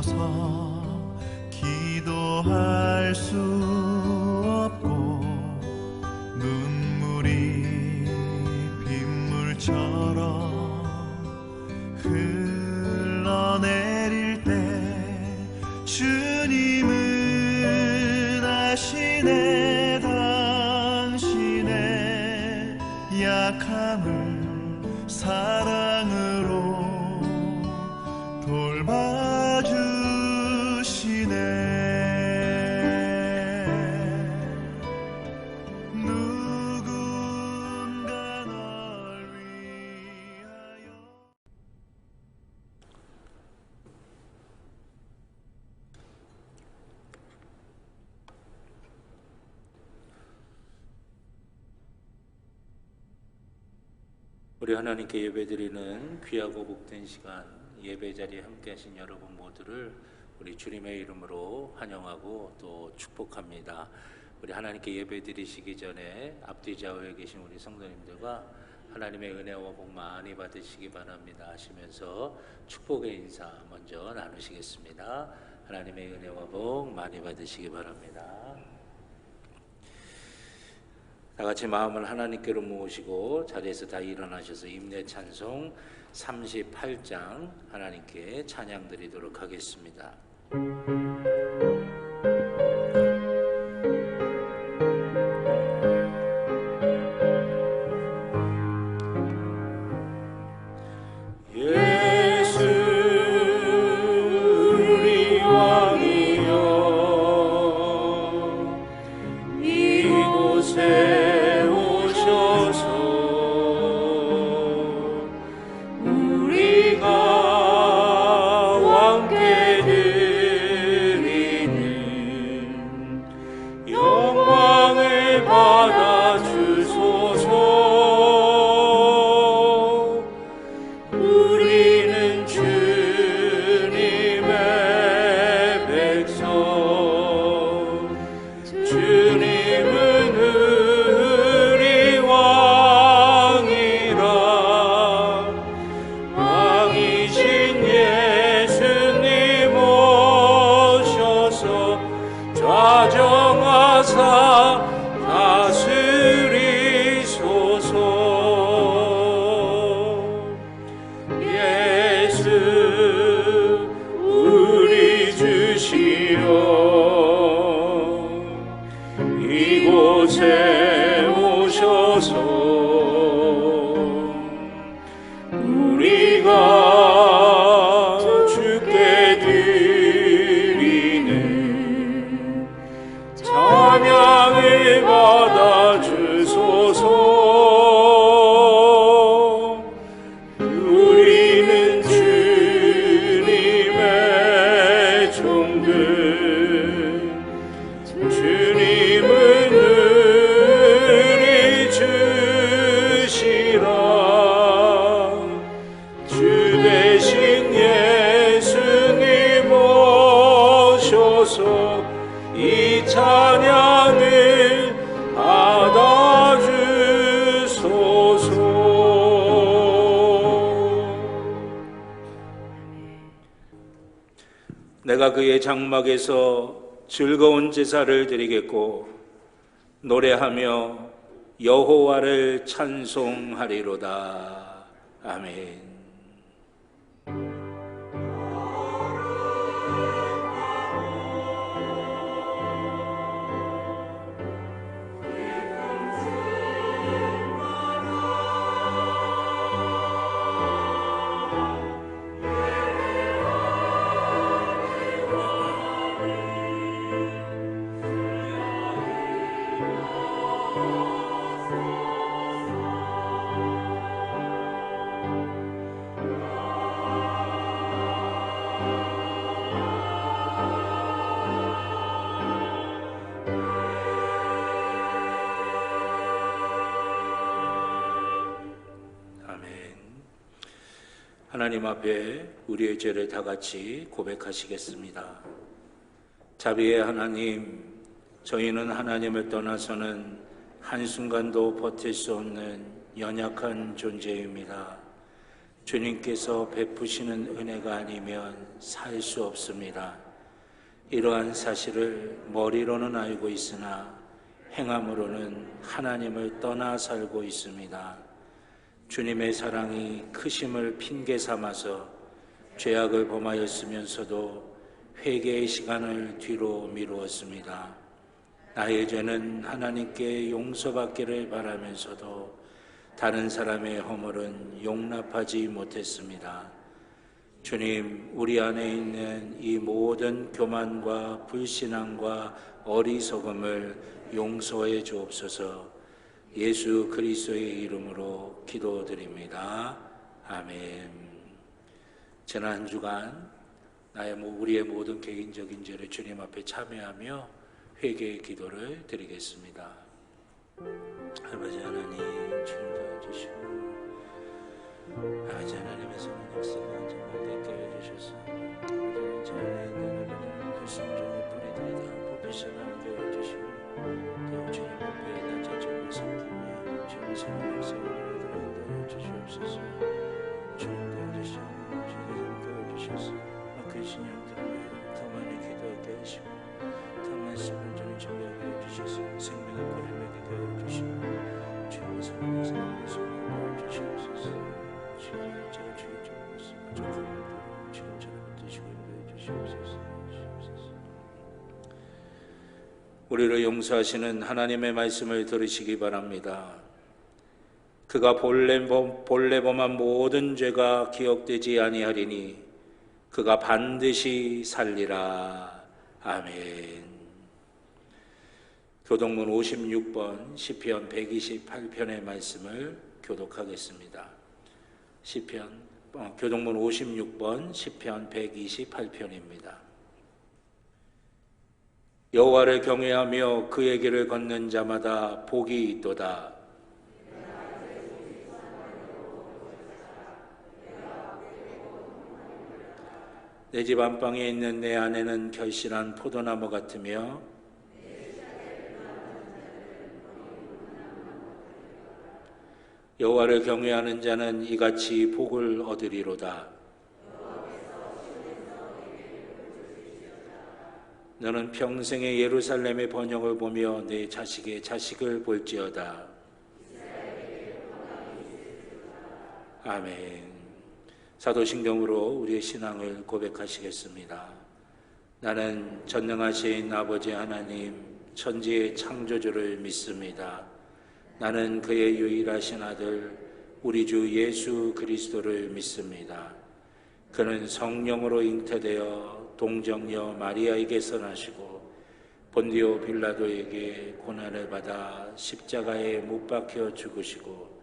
서서 기도할 수 없고 눈물이 빗물처럼 흘러내릴 때 주님은 아시네 당신의 약함을 사랑으로 돌봐주시네. 누군가 널 위하여. 우리 하나님께 예배드리는 귀하고 복된 시간, 예배 자리에 함께 하신 여러분 모두를 우리 주님의 이름으로 환영하고 또 축복합니다. 우리 하나님께 예배 드리시기 전에 앞뒤 좌우에 계신 우리 성도님들과 하나님의 은혜와 복 많이 받으시기 바랍니다 하시면서 축복의 인사 먼저 나누시겠습니다. 하나님의 은혜와 복 많이 받으시기 바랍니다. 다 같이 마음을 하나님께로 모으시고 자리에서 다 일어나셔서 임내 찬송 38장 하나님께 찬양 드리도록 하겠습니다. 이곳에 오셔서 우리가 주께 드리는 찬양을 받아 주소서. 우리는 주님의 종들, 주님은 은혜 주시라. 주 대신 예수님 오셔서 이 찬양을 받아 주소서. 내가 그의 장막에서 즐거운 제사를 드리겠고 노래하며 여호와를 찬송하리로다. 아멘. 하나님 앞에 우리의 죄를 다 같이 고백하시겠습니다. 자비의 하나님, 저희는 하나님을 떠나서는 한순간도 버틸 수 없는 연약한 존재입니다. 주님께서 베푸시는 은혜가 아니면 살 수 없습니다. 이러한 사실을 머리로는 알고 있으나 행함으로는 하나님을 떠나 살고 있습니다. 주님의 사랑이 크심을 핑계 삼아서 죄악을 범하였으면서도 회개의 시간을 뒤로 미루었습니다. 나의 죄는 하나님께 용서받기를 바라면서도 다른 사람의 허물은 용납하지 못했습니다. 주님, 우리 안에 있는 이 모든 교만과 불신앙과 어리석음을 용서해 주옵소서. 예수 그리스도의 이름으로 기도드립니다. 아멘. 지난 한 주간 우리의 모든 개인적인 죄를 주님 앞에 참회하며 회개의 기도를 드리겠습니다. 아버지 하나님, 주님 도와주시고 아버지 하나님의 선한 역사가 정말 있게 해주셔서 아버지는 제 안에 있는 불순종의 뿌리들이 다 뽑히시 나오게 해주시고 또 주님 앞에 낮아지고 섬기며 주님의 선한 역사를 인도해 주시옵소서. 주님 도와주시고 주님 도와주셔서 그 신령들을 더 많이 기도하게 하시고 더 말씀을 주님 준비하게 해주셔서 생명의 뿌리를 맺게 해주시고 주님의 선한 역사를 인도해 주시옵소서. 주님 제가 주의 좀 말씀을 전하는 주님 저를 붙드시고 인도해 주시옵소서. 우리를 용서하시는 하나님의 말씀을 들으시기 바랍니다. 그가 본래 범한 모든 죄가 기억되지 아니하리니 그가 반드시 살리라. 아멘. 교독문 56번 시편 128편의 말씀을 교독하겠습니다. 교독문 56번 시편 128편입니다. 여호와를 경외하며 그의 길을 걷는 자마다 복이 있도다. 내 집 안방에 있는 내 아내는 결실한 포도나무 같으며 여호와를 경외하는 자는 이같이 복을 얻으리로다. 너는 평생의 예루살렘의 번영을 보며 내 자식의 자식을 볼지어다. 아멘. 사도신경으로 우리의 신앙을 고백하시겠습니다. 나는 전능하신 아버지 하나님 천지의 창조주를 믿습니다. 나는 그의 유일하신 아들 우리 주 예수 그리스도를 믿습니다. 그는 성령으로 잉태되어 동정녀 마리아에게서 나시고 본디오 빌라도에게 고난을 받아 십자가에 못 박혀 죽으시고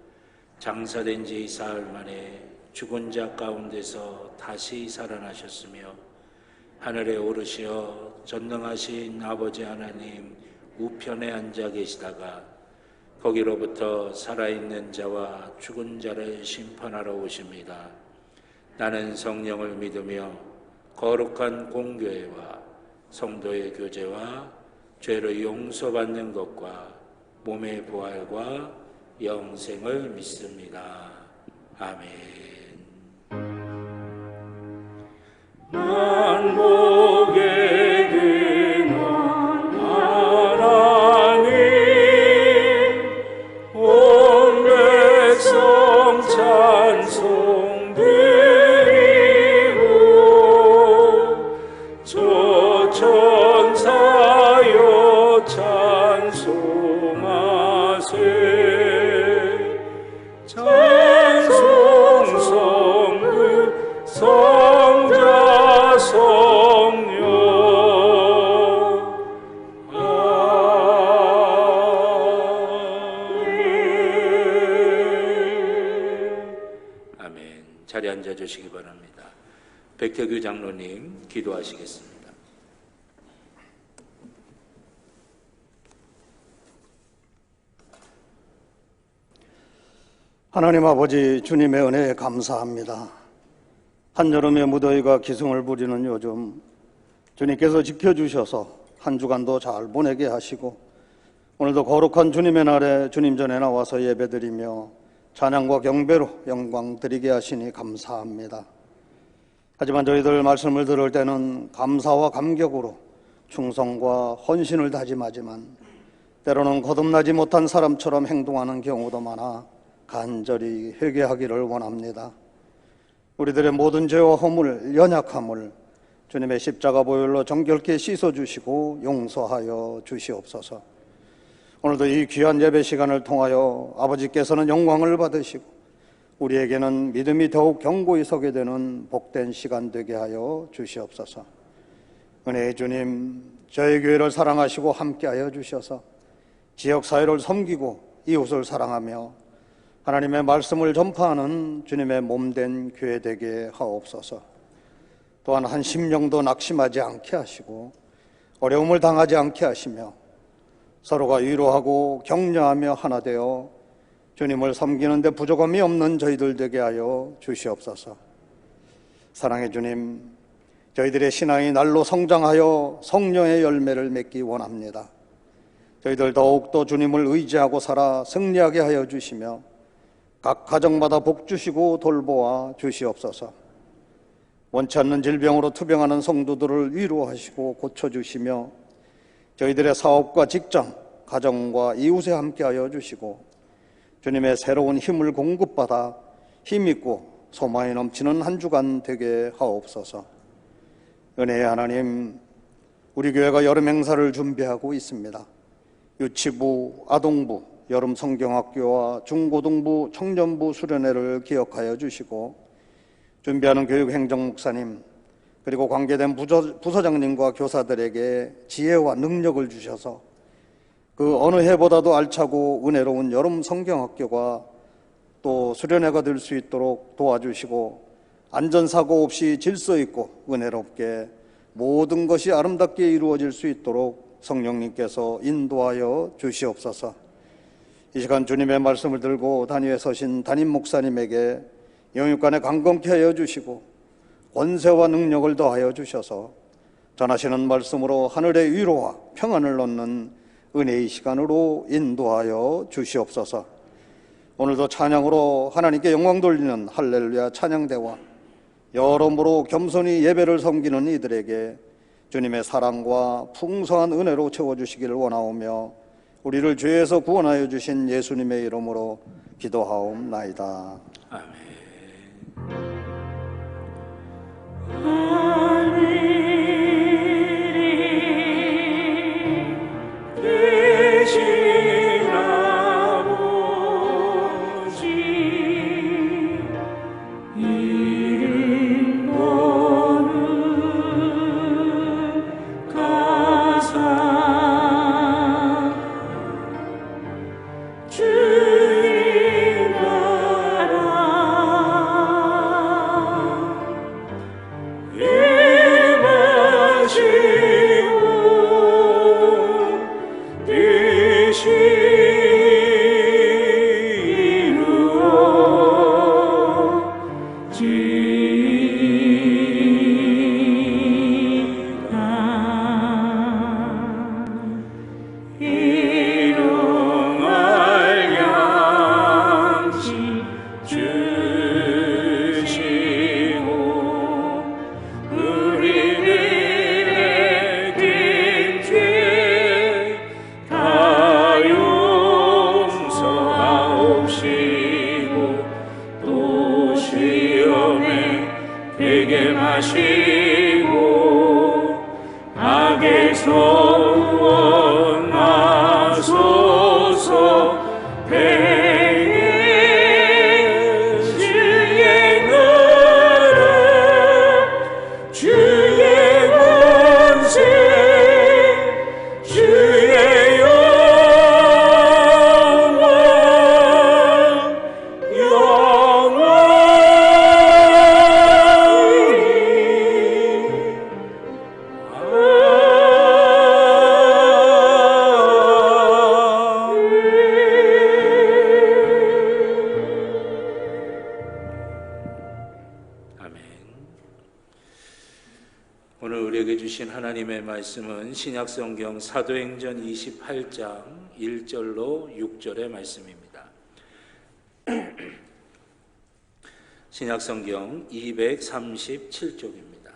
장사된 지 사흘 만에 죽은 자 가운데서 다시 살아나셨으며 하늘에 오르시어 전능하신 아버지 하나님 우편에 앉아 계시다가 거기로부터 살아있는 자와 죽은 자를 심판하러 오십니다. 나는 성령을 믿으며 거룩한 공교회와 성도의 교제와 죄를 용서받는 것과 몸의 부활과 영생을 믿습니다. 아멘. 난 보게 되는 하나님 온 백성 찬송 드리고 저 천사여 찬송하세 찬송 성부 성자 성령 아멘. 자리에 앉아 주시기 바랍니다. 백태규 장로님 기도하시겠습니다. 하나님 아버지 주님의 은혜에 감사합니다. 한여름의 무더위가 기승을 부리는 요즘 주님께서 지켜주셔서 한 주간도 잘 보내게 하시고 오늘도 거룩한 주님의 날에 주님 전에 나와서 예배드리며 찬양과 경배로 영광 드리게 하시니 감사합니다. 하지만 저희들 말씀을 들을 때는 감사와 감격으로 충성과 헌신을 다짐하지만 때로는 거듭나지 못한 사람처럼 행동하는 경우도 많아 간절히 회개하기를 원합니다. 우리들의 모든 죄와 허물, 연약함을 주님의 십자가 보혈로 정결케 씻어주시고 용서하여 주시옵소서. 오늘도 이 귀한 예배 시간을 통하여 아버지께서는 영광을 받으시고 우리에게는 믿음이 더욱 견고히 서게 되는 복된 시간 되게 하여 주시옵소서. 은혜의 주님, 저희 교회를 사랑하시고 함께하여 주셔서 지역사회를 섬기고 이웃을 사랑하며 하나님의 말씀을 전파하는 주님의 몸된 교회 되게 하옵소서. 또한 한 심령도 낙심하지 않게 하시고 어려움을 당하지 않게 하시며 서로가 위로하고 격려하며 하나 되어 주님을 섬기는 데 부족함이 없는 저희들 되게 하여 주시옵소서. 사랑의 주님, 저희들의 신앙이 날로 성장하여 성령의 열매를 맺기 원합니다. 저희들 더욱더 주님을 의지하고 살아 승리하게 하여 주시며 각 가정마다 복 주시고 돌보아 주시옵소서. 원치 않는 질병으로 투병하는 성도들을 위로하시고 고쳐주시며 저희들의 사업과 직장, 가정과 이웃에 함께하여 주시고 주님의 새로운 힘을 공급받아 힘있고 소망이 넘치는 한 주간 되게 하옵소서. 은혜의 하나님, 우리 교회가 여름 행사를 준비하고 있습니다. 유치부, 아동부, 여름 성경학교와 중고등부, 청년부 수련회를 기억하여 주시고 준비하는 교육행정목사님 그리고 관계된 부서장님과 교사들에게 지혜와 능력을 주셔서 그 어느 해보다도 알차고 은혜로운 여름 성경학교가 또 수련회가 될 수 있도록 도와주시고 안전사고 없이 질서 있고 은혜롭게 모든 것이 아름답게 이루어질 수 있도록 성령님께서 인도하여 주시옵소서. 이 시간 주님의 말씀을 들고 단위에 서신 담임 목사님에게 영육간에 강건케 하여 주시고 권세와 능력을 더하여 주셔서 전하시는 말씀으로 하늘의 위로와 평안을 얻는 은혜의 시간으로 인도하여 주시옵소서. 오늘도 찬양으로 하나님께 영광 돌리는 할렐루야 찬양대와 여러모로 겸손히 예배를 섬기는 이들에게 주님의 사랑과 풍성한 은혜로 채워주시기를 원하오며 우리를 죄에서 구원하여 주신 예수님의 이름으로 기도하옵나이다. 아멘. 오늘 우리에게 주신 하나님의 말씀은 신약성경 사도행전 28장 1절로 6절의 말씀입니다. 신약성경 237쪽입니다.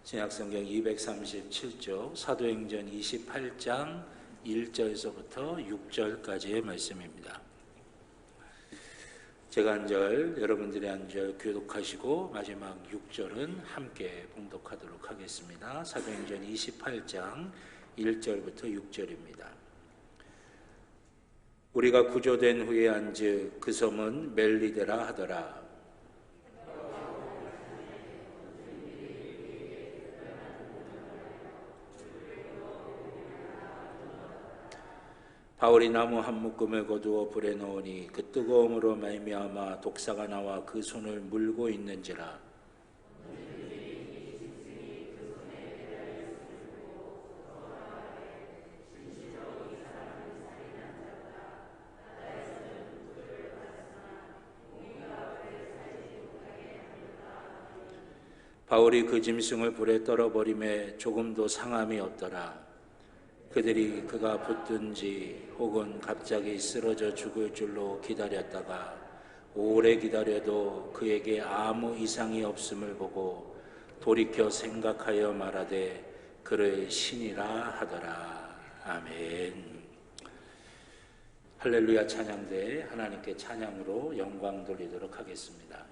신약성경 237쪽 사도행전 28장 1절에서부터 6절까지의 말씀입니다. 제가 한 절, 여러분들이 한 절 교독하시고 마지막 6절은 함께 봉독하도록 하겠습니다. 사도행전 28장 1절부터 6절입니다. 우리가 구조된 후에 한즉 그 섬은 멜리데라 하더라. 바울이 나무 한 묶음을 거두어 불에 넣으니 그 뜨거움으로 말미암아 독사가 나와 그 손을 물고 있는지라. 바울이 그 짐승을 불에 떨어버림에 조금도 상함이 없더라. 그들이 그가 붙든지 혹은 갑자기 쓰러져 죽을 줄로 기다렸다가 오래 기다려도 그에게 아무 이상이 없음을 보고 돌이켜 생각하여 말하되 그를 신이라 하더라. 아멘. 할렐루야 찬양대 하나님께 찬양으로 영광 돌리도록 하겠습니다.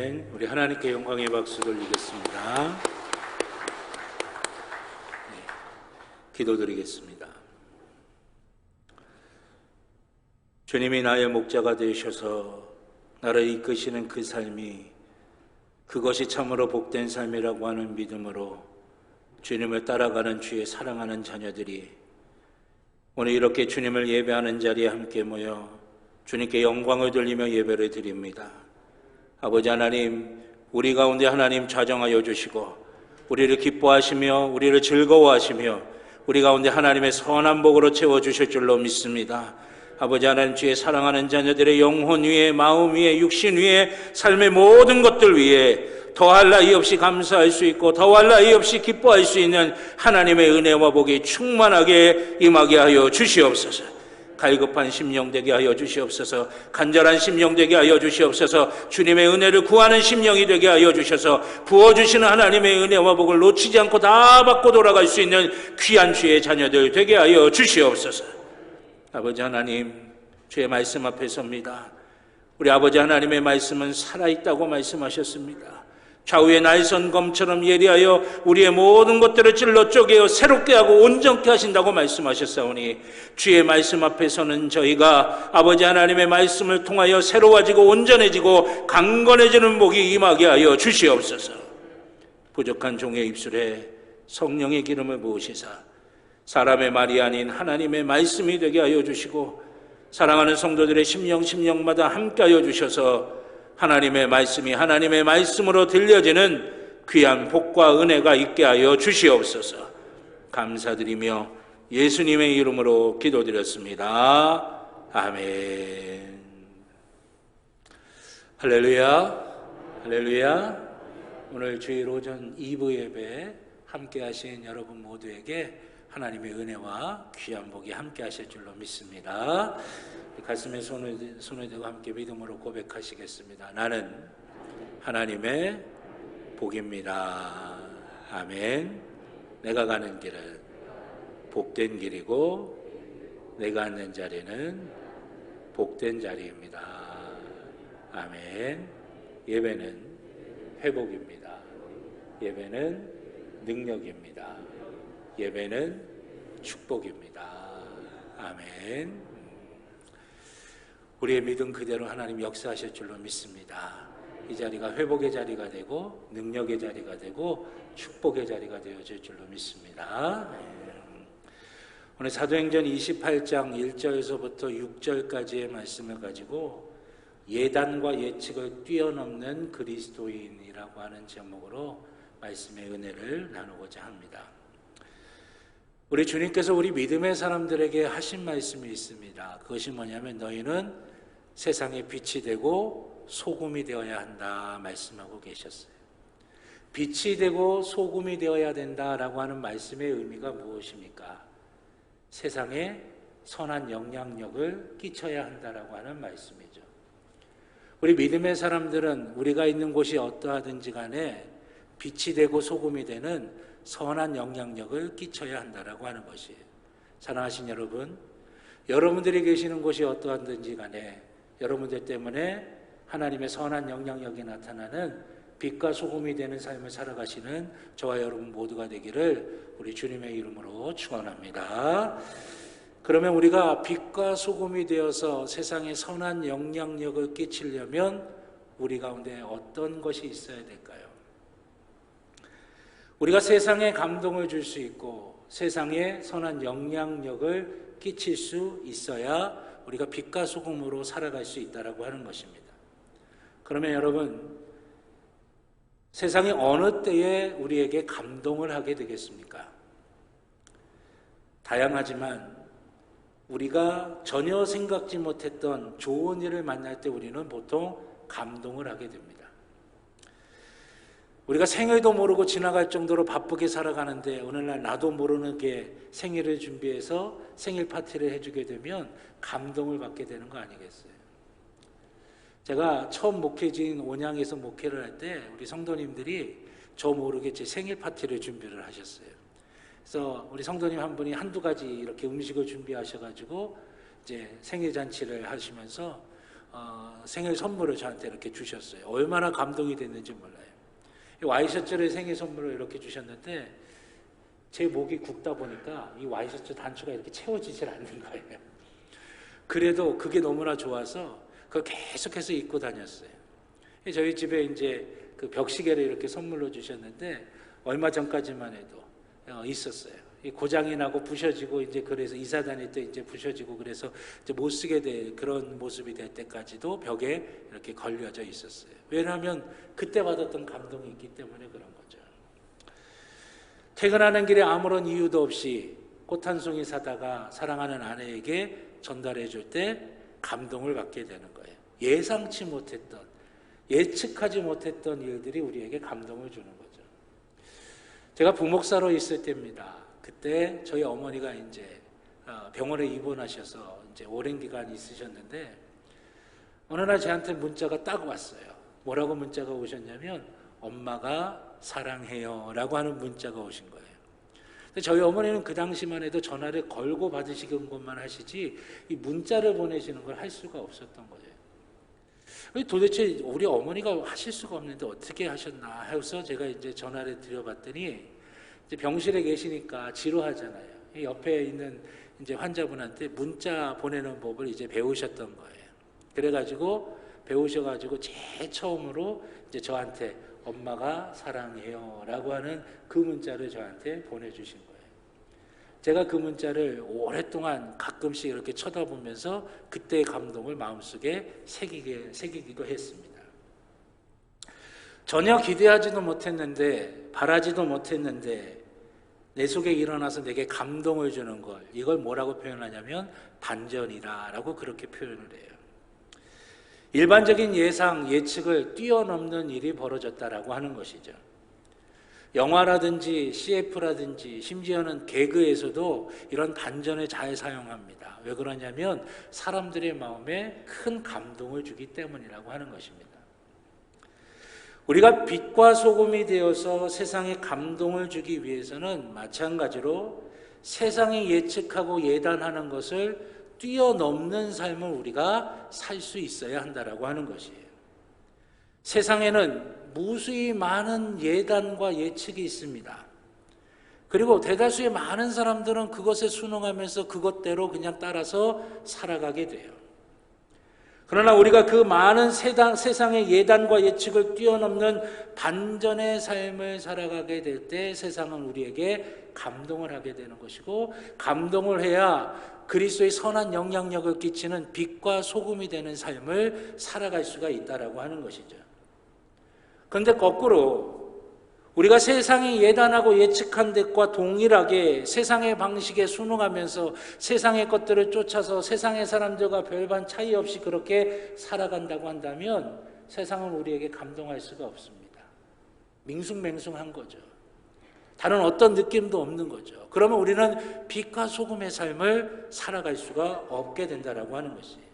아멘. 우리 하나님께 영광의 박수 돌리겠습니다. 기도드리겠습니다. 주님이 나의 목자가 되셔서 나를 이끄시는 그 삶이, 그것이 참으로 복된 삶이라고 하는 믿음으로 주님을 따라가는 주의 사랑하는 자녀들이 오늘 이렇게 주님을 예배하는 자리에 함께 모여 주님께 영광을 돌리며 예배를 드립니다. 아버지 하나님, 우리 가운데 하나님 좌정하여 주시고 우리를 기뻐하시며 우리를 즐거워하시며 우리 가운데 하나님의 선한 복으로 채워주실 줄로 믿습니다. 아버지 하나님, 주의 사랑하는 자녀들의 영혼 위에, 마음 위에, 육신 위에, 삶의 모든 것들 위에 더할 나위 없이 감사할 수 있고 더할 나위 없이 기뻐할 수 있는 하나님의 은혜와 복이 충만하게 임하게 하여 주시옵소서. 갈급한 심령 되게 하여 주시옵소서. 간절한 심령 되게 하여 주시옵소서. 주님의 은혜를 구하는 심령이 되게 하여 주셔서 부어주시는 하나님의 은혜와 복을 놓치지 않고 다 받고 돌아갈 수 있는 귀한 주의 자녀들 되게 하여 주시옵소서. 아버지 하나님, 주의 말씀 앞에 섭니다. 우리 아버지 하나님의 말씀은 살아있다고 말씀하셨습니다. 좌우의 날선 검처럼 예리하여 우리의 모든 것들을 찔러 쪼개어 새롭게 하고 온전케 하신다고 말씀하셨사오니 주의 말씀 앞에서는 저희가 아버지 하나님의 말씀을 통하여 새로워지고 온전해지고 강건해지는 복이 임하게 하여 주시옵소서. 부족한 종의 입술에 성령의 기름을 부으시사 사람의 말이 아닌 하나님의 말씀이 되게 하여 주시고 사랑하는 성도들의 심령마다 함께 하여 주셔서 하나님의 말씀이 하나님의 말씀으로 들려지는 귀한 복과 은혜가 있게 하여 주시옵소서. 감사드리며 예수님의 이름으로 기도드렸습니다. 아멘. 할렐루야, 할렐루야. 오늘 주일 오전 2부 예배 함께 하신 여러분 모두에게 하나님의 은혜와 귀한 복이 함께 하실 줄로 믿습니다. 가슴에 손을 대고 함께 믿음으로 고백하시겠습니다. 나는 하나님의 복입니다. 아멘. 내가 가는 길은 복된 길이고 내가 앉는 자리는 복된 자리입니다. 아멘. 예배는 회복입니다. 예배는 능력입니다. 예배는 축복입니다. 아멘. 우리의 믿음 그대로 하나님 역사하실 줄로 믿습니다. 이 자리가 회복의 자리가 되고 능력의 자리가 되고 축복의 자리가 되어질 줄로 믿습니다. 오늘 사도행전 28장 1절에서부터 6절까지의 말씀을 가지고 예단과 예측을 뛰어넘는 그리스도인이라고 하는 제목으로 말씀의 은혜를 나누고자 합니다. 우리 주님께서 우리 믿음의 사람들에게 하신 말씀이 있습니다. 그것이 뭐냐면 너희는 세상의 빛이 되고 소금이 되어야 한다 말씀하고 계셨어요. 빛이 되고 소금이 되어야 된다라고 하는 말씀의 의미가 무엇입니까? 세상에 선한 영향력을 끼쳐야 한다라고 하는 말씀이죠. 우리 믿음의 사람들은 우리가 있는 곳이 어떠하든지 간에 빛이 되고 소금이 되는 선한 영향력을 끼쳐야 한다라고 하는 것이에요. 사랑하신 여러분, 여러분들이 계시는 곳이 어떠하든지 간에 여러분들 때문에 하나님의 선한 영향력이 나타나는 빛과 소금이 되는 삶을 살아가시는 저와 여러분 모두가 되기를 우리 주님의 이름으로 축원합니다. 그러면 우리가 빛과 소금이 되어서 세상에 선한 영향력을 끼치려면 우리 가운데 어떤 것이 있어야 될까요? 우리가 세상에 감동을 줄 수 있고 세상에 선한 영향력을 끼칠 수 있어야 우리가 빛과 소금으로 살아갈 수 있다라고 하는 것입니다. 그러면 여러분, 세상이 어느 때에 우리에게 감동을 하게 되겠습니까? 다양하지만 우리가 전혀 생각지 못했던 좋은 일을 만날 때 우리는 보통 감동을 하게 됩니다. 우리가 생일도 모르고 지나갈 정도로 바쁘게 살아가는데 어느 날 나도 모르게 생일을 준비해서 생일 파티를 해주게 되면 감동을 받게 되는 거 아니겠어요? 제가 처음 목회지인 온양에서 목회를 할 때 우리 성도님들이 저 모르게 제 생일 파티를 준비를 하셨어요. 그래서 우리 성도님 한 분이 한두 가지 이렇게 음식을 준비하셔가지고 이제 생일 잔치를 하시면서 생일 선물을 저한테 이렇게 주셨어요. 얼마나 감동이 됐는지 몰라요. 와이셔츠를 생일 선물로 이렇게 주셨는데 제 목이 굵다 보니까 이 와이셔츠 단추가 이렇게 채워지질 않는 거예요. 그래도 그게 너무나 좋아서 그걸 계속해서 입고 다녔어요. 저희 집에 이제 그 벽시계를 이렇게 선물로 주셨는데 얼마 전까지만 해도 있었어요. 고장이 나고 부셔지고 이제 그래서 이사 다닐 때 이제 부셔지고 그래서 이제 못 쓰게 될 그런 모습이 될 때까지도 벽에 이렇게 걸려져 있었어요. 왜냐하면 그때 받았던 감동이 있기 때문에 그런 거죠. 퇴근하는 길에 아무런 이유도 없이 꽃 한 송이 사다가 사랑하는 아내에게 전달해 줄 때 감동을 받게 되는 거예요. 예상치 못했던, 예측하지 못했던 일들이 우리에게 감동을 주는 거죠. 제가 부목사로 있을 때입니다. 그때 저희 어머니가 이제 병원에 입원하셔서 이제 오랜 기간 있으셨는데 어느 날 저한테 문자가 딱 왔어요. 뭐라고 문자가 오셨냐면 엄마가 사랑해요 라고 하는 문자가 오신 거예요. 근데 저희 어머니는 그 당시만 해도 전화를 걸고 받으시는 것만 하시지 이 문자를 보내시는 걸 할 수가 없었던 거예요. 도대체 우리 어머니가 하실 수가 없는데 어떻게 하셨나 해서 제가 이제 전화를 드려봤더니 이제 병실에 계시니까 지루하잖아요. 옆에 있는 이제 환자분한테 문자 보내는 법을 이제 배우셨던 거예요. 그래가지고 배우셔가지고 제일 처음으로 이제 저한테 엄마가 사랑해요라고 하는 그 문자를 저한테 보내주신 거예요. 제가 그 문자를 오랫동안 가끔씩 이렇게 쳐다보면서 그때의 감동을 마음속에 새기기도 했습니다. 전혀 기대하지도 못했는데 바라지도 못했는데 내 속에 일어나서 내게 감동을 주는 걸 이걸 뭐라고 표현하냐면 반전이다라고 그렇게 표현을 해요. 일반적인 예상, 예측을 뛰어넘는 일이 벌어졌다라고 하는 것이죠. 영화라든지 CF라든지 심지어는 개그에서도 이런 반전을 잘 사용합니다. 왜 그러냐면 사람들의 마음에 큰 감동을 주기 때문이라고 하는 것입니다. 우리가 빛과 소금이 되어서 세상에 감동을 주기 위해서는 마찬가지로 세상이 예측하고 예단하는 것을 뛰어넘는 삶을 우리가 살 수 있어야 한다라고 하는 것이에요. 세상에는 무수히 많은 예단과 예측이 있습니다. 그리고 대다수의 많은 사람들은 그것에 순응하면서 그것대로 그냥 따라서 살아가게 돼요. 그러나 우리가 그 많은 세상의 예단과 예측을 뛰어넘는 반전의 삶을 살아가게 될 때 세상은 우리에게 감동을 하게 되는 것이고 감동을 해야 그리스도의 선한 영향력을 끼치는 빛과 소금이 되는 삶을 살아갈 수가 있다라고 하는 것이죠. 그런데 거꾸로 우리가 세상이 예단하고 예측한 것과 동일하게 세상의 방식에 순응하면서 세상의 것들을 쫓아서 세상의 사람들과 별반 차이 없이 그렇게 살아간다고 한다면 세상은 우리에게 감동할 수가 없습니다. 밍숭맹숭한 거죠. 다른 어떤 느낌도 없는 거죠. 그러면 우리는 빛과 소금의 삶을 살아갈 수가 없게 된다라고 하는 것이에요.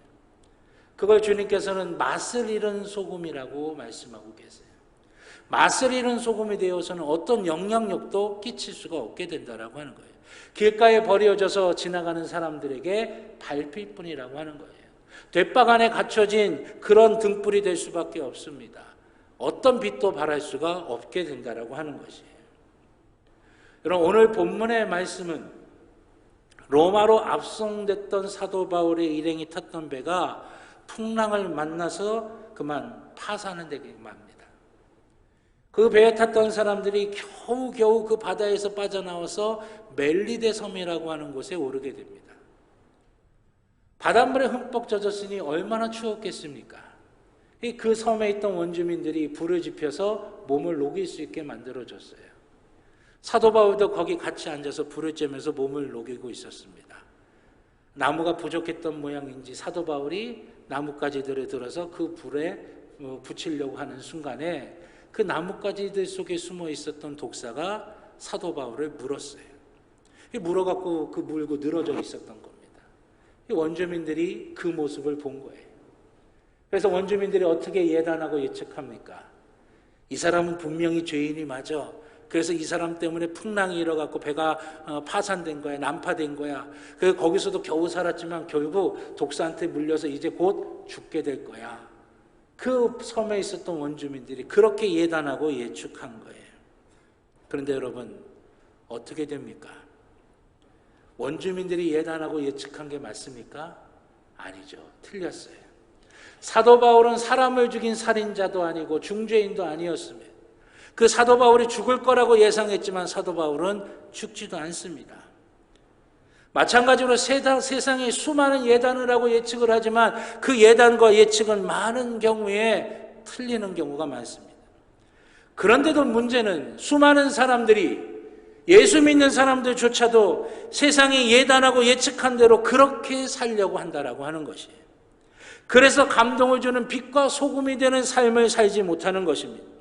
그걸 주님께서는 맛을 잃은 소금이라고 말씀하고 계세요. 맛을 잃은 소금이 되어서는 어떤 영향력도 끼칠 수가 없게 된다라고 하는 거예요. 길가에 버려져서 지나가는 사람들에게 밟힐 뿐이라고 하는 거예요. 돛바간에 갇혀진 그런 등불이 될 수밖에 없습니다. 어떤 빛도 발할 수가 없게 된다라고 하는 것이에요. 여러분, 오늘 본문의 말씀은 로마로 압송됐던 사도 바울의 일행이 탔던 배가 풍랑을 만나서 그만 파산한 데게 맙니다. 그 배에 탔던 사람들이 겨우겨우 그 바다에서 빠져나와서 멜리데 섬이라고 하는 곳에 오르게 됩니다. 바닷물에 흠뻑 젖었으니 얼마나 추웠겠습니까? 그 섬에 있던 원주민들이 불을 지펴서 몸을 녹일 수 있게 만들어줬어요. 사도 바울도 거기 같이 앉아서 불을 쬐면서 몸을 녹이고 있었습니다. 나무가 부족했던 모양인지 사도 바울이 나뭇가지들을 들어서 그 불에 붙이려고 하는 순간에 그 나뭇가지들 속에 숨어 있었던 독사가 사도 바울을 물었어요. 물어갖고 그 물고 늘어져 있었던 겁니다. 원주민들이 그 모습을 본 거예요. 그래서 원주민들이 어떻게 예단하고 예측합니까? 이 사람은 분명히 죄인이 맞아. 그래서 이 사람 때문에 풍랑이 일어갖고 배가 파산된 거야, 난파된 거야. 그래서 거기서도 겨우 살았지만 결국 독사한테 물려서 이제 곧 죽게 될 거야. 그 섬에 있었던 원주민들이 그렇게 예단하고 예측한 거예요. 그런데 여러분, 어떻게 됩니까? 원주민들이 예단하고 예측한 게 맞습니까? 아니죠. 틀렸어요. 사도 바울은 사람을 죽인 살인자도 아니고 중죄인도 아니었습니다. 그 사도 바울이 죽을 거라고 예상했지만 사도 바울은 죽지도 않습니다. 마찬가지로 세상에 수많은 예단을 하고 예측을 하지만 그 예단과 예측은 많은 경우에 틀리는 경우가 많습니다. 그런데도 문제는 수많은 사람들이, 예수 믿는 사람들조차도 세상이 예단하고 예측한 대로 그렇게 살려고 한다라고 하는 것이에요. 그래서 감동을 주는 빛과 소금이 되는 삶을 살지 못하는 것입니다.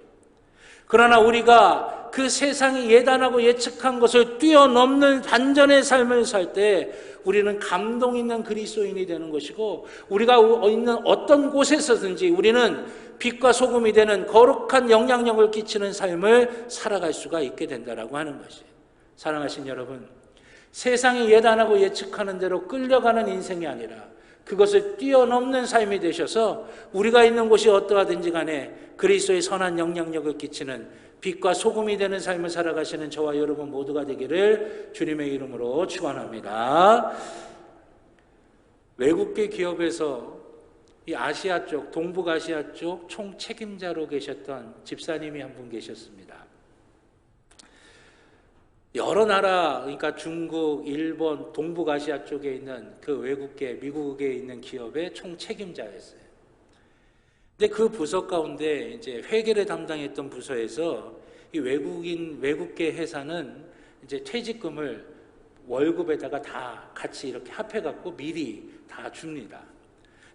그러나 우리가 그 세상이 예단하고 예측한 것을 뛰어넘는 반전의 삶을 살 때 우리는 감동 있는 그리스도인이 되는 것이고, 우리가 있는 어떤 곳에서든지 우리는 빛과 소금이 되는 거룩한 영향력을 끼치는 삶을 살아갈 수가 있게 된다라고 하는 것이에요. 사랑하신 여러분, 세상이 예단하고 예측하는 대로 끌려가는 인생이 아니라 그것을 뛰어넘는 삶이 되셔서 우리가 있는 곳이 어떠하든지 간에 그리스도의 선한 영향력을 끼치는 빛과 소금이 되는 삶을 살아가시는 저와 여러분 모두가 되기를 주님의 이름으로 축원합니다. 외국계 기업에서 이 아시아 쪽, 동북아시아 쪽 총 책임자로 계셨던 집사님이 한 분 계셨습니다. 여러 나라, 그러니까 중국, 일본, 동북아시아 쪽에 있는 그 외국계, 미국에 있는 기업의 총 책임자였어요. 근데 그 부서 가운데 이제 회계를 담당했던 부서에서 이 외국계 회사는 이제 퇴직금을 월급에다가 다 같이 이렇게 합해갖고 미리 다 줍니다.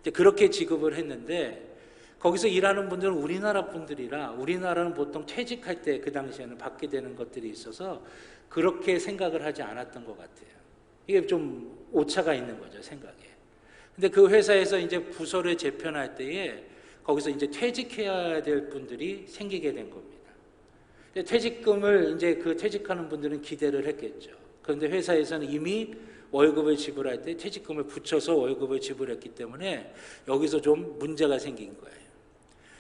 이제 그렇게 지급을 했는데 거기서 일하는 분들은 우리나라 분들이라 우리나라는 보통 퇴직할 때 그 당시에는 받게 되는 것들이 있어서 그렇게 생각을 하지 않았던 것 같아요. 이게 좀 오차가 있는 거죠, 생각에. 근데 그 회사에서 이제 부서를 재편할 때에 거기서 이제 퇴직해야 될 분들이 생기게 된 겁니다. 퇴직금을 이제 그 퇴직하는 분들은 기대를 했겠죠. 그런데 회사에서는 이미 월급을 지불할 때 퇴직금을 붙여서 월급을 지불했기 때문에 여기서 좀 문제가 생긴 거예요.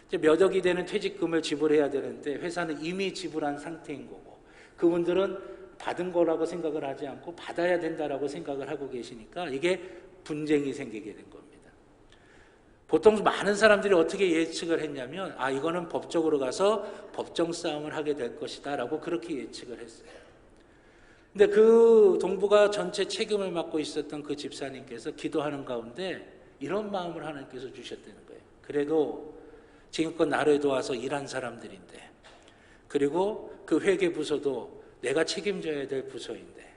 이제 몇 억이 되는 퇴직금을 지불해야 되는데 회사는 이미 지불한 상태인 거고 그분들은 받은 거라고 생각을 하지 않고 받아야 된다라고 생각을 하고 계시니까 이게 분쟁이 생기게 된 겁니다. 보통 많은 사람들이 어떻게 예측을 했냐면 이거는 법적으로 가서 법정 싸움을 하게 될 것이다 라고 그렇게 예측을 했어요. 근데 그 동북아 전체 책임을 맡고 있었던 그 집사님께서 기도하는 가운데 이런 마음을 하나님께서 주셨다는 거예요. 그래도 지금껏 나를 도와서 일한 사람들인데, 그리고 그 회계부서도 내가 책임져야 될 부서인데,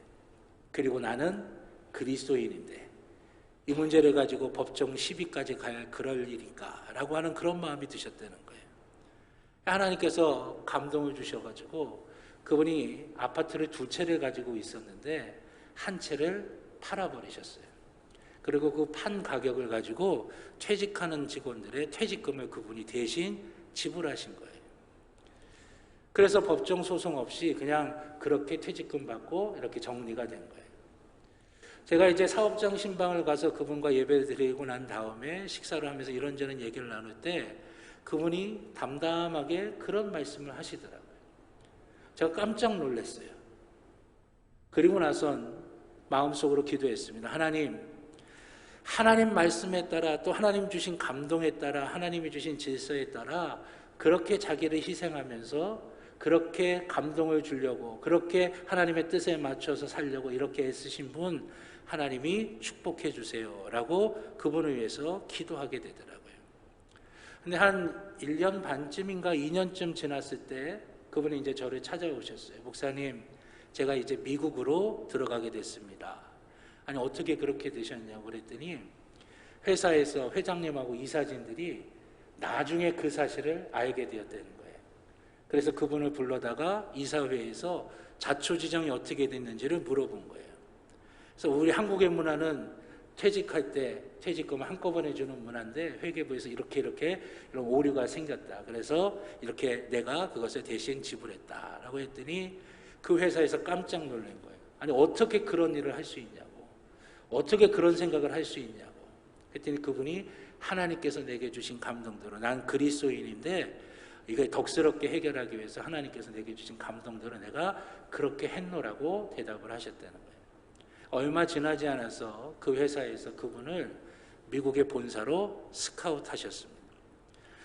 그리고 나는 그리스도인인데 이 문제를 가지고 법정 시비까지 가야 그럴 일인가 라고 하는 그런 마음이 드셨다는 거예요. 하나님께서 감동을 주셔가지고 그분이 아파트를 2채를 가지고 있었는데 한 채를 팔아버리셨어요. 그리고 그 판 가격을 가지고 퇴직하는 직원들의 퇴직금을 그분이 대신 지불하신 거예요. 그래서 법정 소송 없이 그냥 그렇게 퇴직금 받고 이렇게 정리가 된 거예요. 제가 이제 사업장 신방을 가서 그분과 예배를 드리고 난 다음에 식사를 하면서 이런저런 얘기를 나눌 때 그분이 담담하게 그런 말씀을 하시더라고요. 제가 깜짝 놀랐어요. 그리고 나선 마음속으로 기도했습니다. 하나님 말씀에 따라 또 하나님 주신 감동에 따라 하나님이 주신 질서에 따라 그렇게 자기를 희생하면서 그렇게 감동을 주려고 그렇게 하나님의 뜻에 맞춰서 살려고 이렇게 애쓰신 분 하나님이 축복해 주세요 라고 그분을 위해서 기도하게 되더라고요. 근데 한 1년 반쯤인가 2년쯤 지났을 때 그분이 이제 저를 찾아오셨어요. 목사님, 제가 이제 미국으로 들어가게 됐습니다. 아니 어떻게 그렇게 되셨냐고 그랬더니 회사에서 회장님하고 이사진들이 나중에 그 사실을 알게 되었다는 거예요. 그래서 그분을 불러다가 이사회에서 자초지정이 어떻게 됐는지를 물어본 거예요. 그래서 우리 한국의 문화는 퇴직할 때 퇴직금 한꺼번에 주는 문화인데 회계부에서 이런 오류가 생겼다. 그래서 이렇게 내가 그것을 대신 지불했다라고 했더니 그 회사에서 깜짝 놀란 거예요. 아니 어떻게 그런 일을 할 수 있냐고, 어떻게 그런 생각을 할 수 있냐고 했더니 그분이 하나님께서 내게 주신 감동대로, 난 그리스도인인데 이걸 덕스럽게 해결하기 위해서 하나님께서 내게 주신 감동대로 내가 그렇게 했노라고 대답을 하셨다는 거예요. 얼마 지나지 않아서 그 회사에서 그분을 미국의 본사로 스카웃하셨습니다.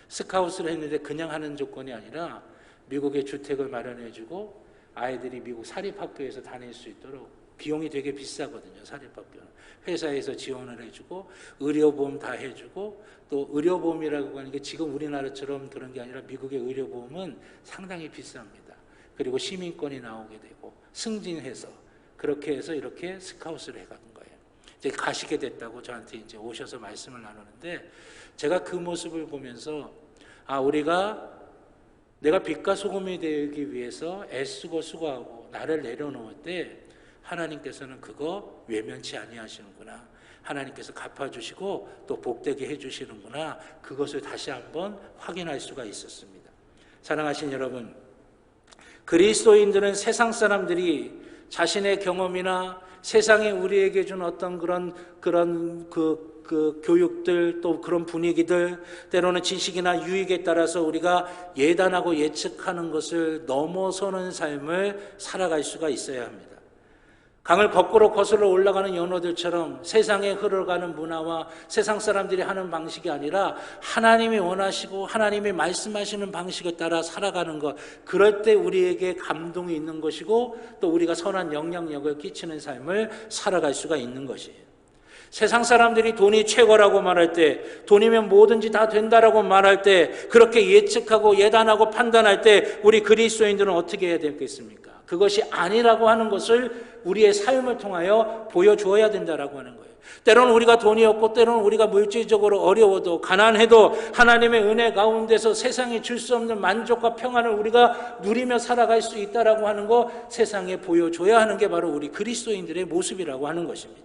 스카웃을 했는데 그냥 하는 조건이 아니라 미국의 주택을 마련해주고 아이들이 미국 사립학교에서 다닐 수 있도록, 비용이 되게 비싸거든요. 사립학교는 회사에서 지원을 해주고 의료보험 다 해주고, 또 의료보험이라고 하는 게 지금 우리나라처럼 그런 게 아니라 미국의 의료보험은 상당히 비쌉니다. 그리고 시민권이 나오게 되고 승진해서 그렇게 해서 이렇게 스카웃을 해간 거예요. 이제 가시게 됐다고 저한테 이제 오셔서 말씀을 나누는데, 제가 그 모습을 보면서 내가 빛과 소금이 되기 위해서 애쓰고 수고하고 나를 내려놓을 때 하나님께서는 그거 외면치 아니하시는구나, 하나님께서 갚아주시고 또 복되게 해주시는구나, 그것을 다시 한번 확인할 수가 있었습니다. 사랑하신 여러분, 그리스도인들은 세상 사람들이 자신의 경험이나 세상이 우리에게 준 어떤 그런 교육들, 또 그런 분위기들, 때로는 지식이나 유익에 따라서 우리가 예단하고 예측하는 것을 넘어서는 삶을 살아갈 수가 있어야 합니다. 강을 거꾸로 거슬러 올라가는 연어들처럼 세상에 흘러가는 문화와 세상 사람들이 하는 방식이 아니라 하나님이 원하시고 하나님이 말씀하시는 방식에 따라 살아가는 것, 그럴 때 우리에게 감동이 있는 것이고 또 우리가 선한 영향력을 끼치는 삶을 살아갈 수가 있는 것이에요. 세상 사람들이 돈이 최고라고 말할 때, 돈이면 뭐든지 다 된다라고 말할 때, 그렇게 예측하고 예단하고 판단할 때 우리 그리스도인들은 어떻게 해야 되겠습니까? 그것이 아니라고 하는 것을 우리의 삶을 통하여 보여주어야 된다라고 하는 거예요. 때로는 우리가 돈이 없고 때로는 우리가 물질적으로 어려워도 가난해도 하나님의 은혜 가운데서 세상이 줄 수 없는 만족과 평안을 우리가 누리며 살아갈 수 있다라고 하는 거 세상에 보여줘야 하는 게 바로 우리 그리스도인들의 모습이라고 하는 것입니다.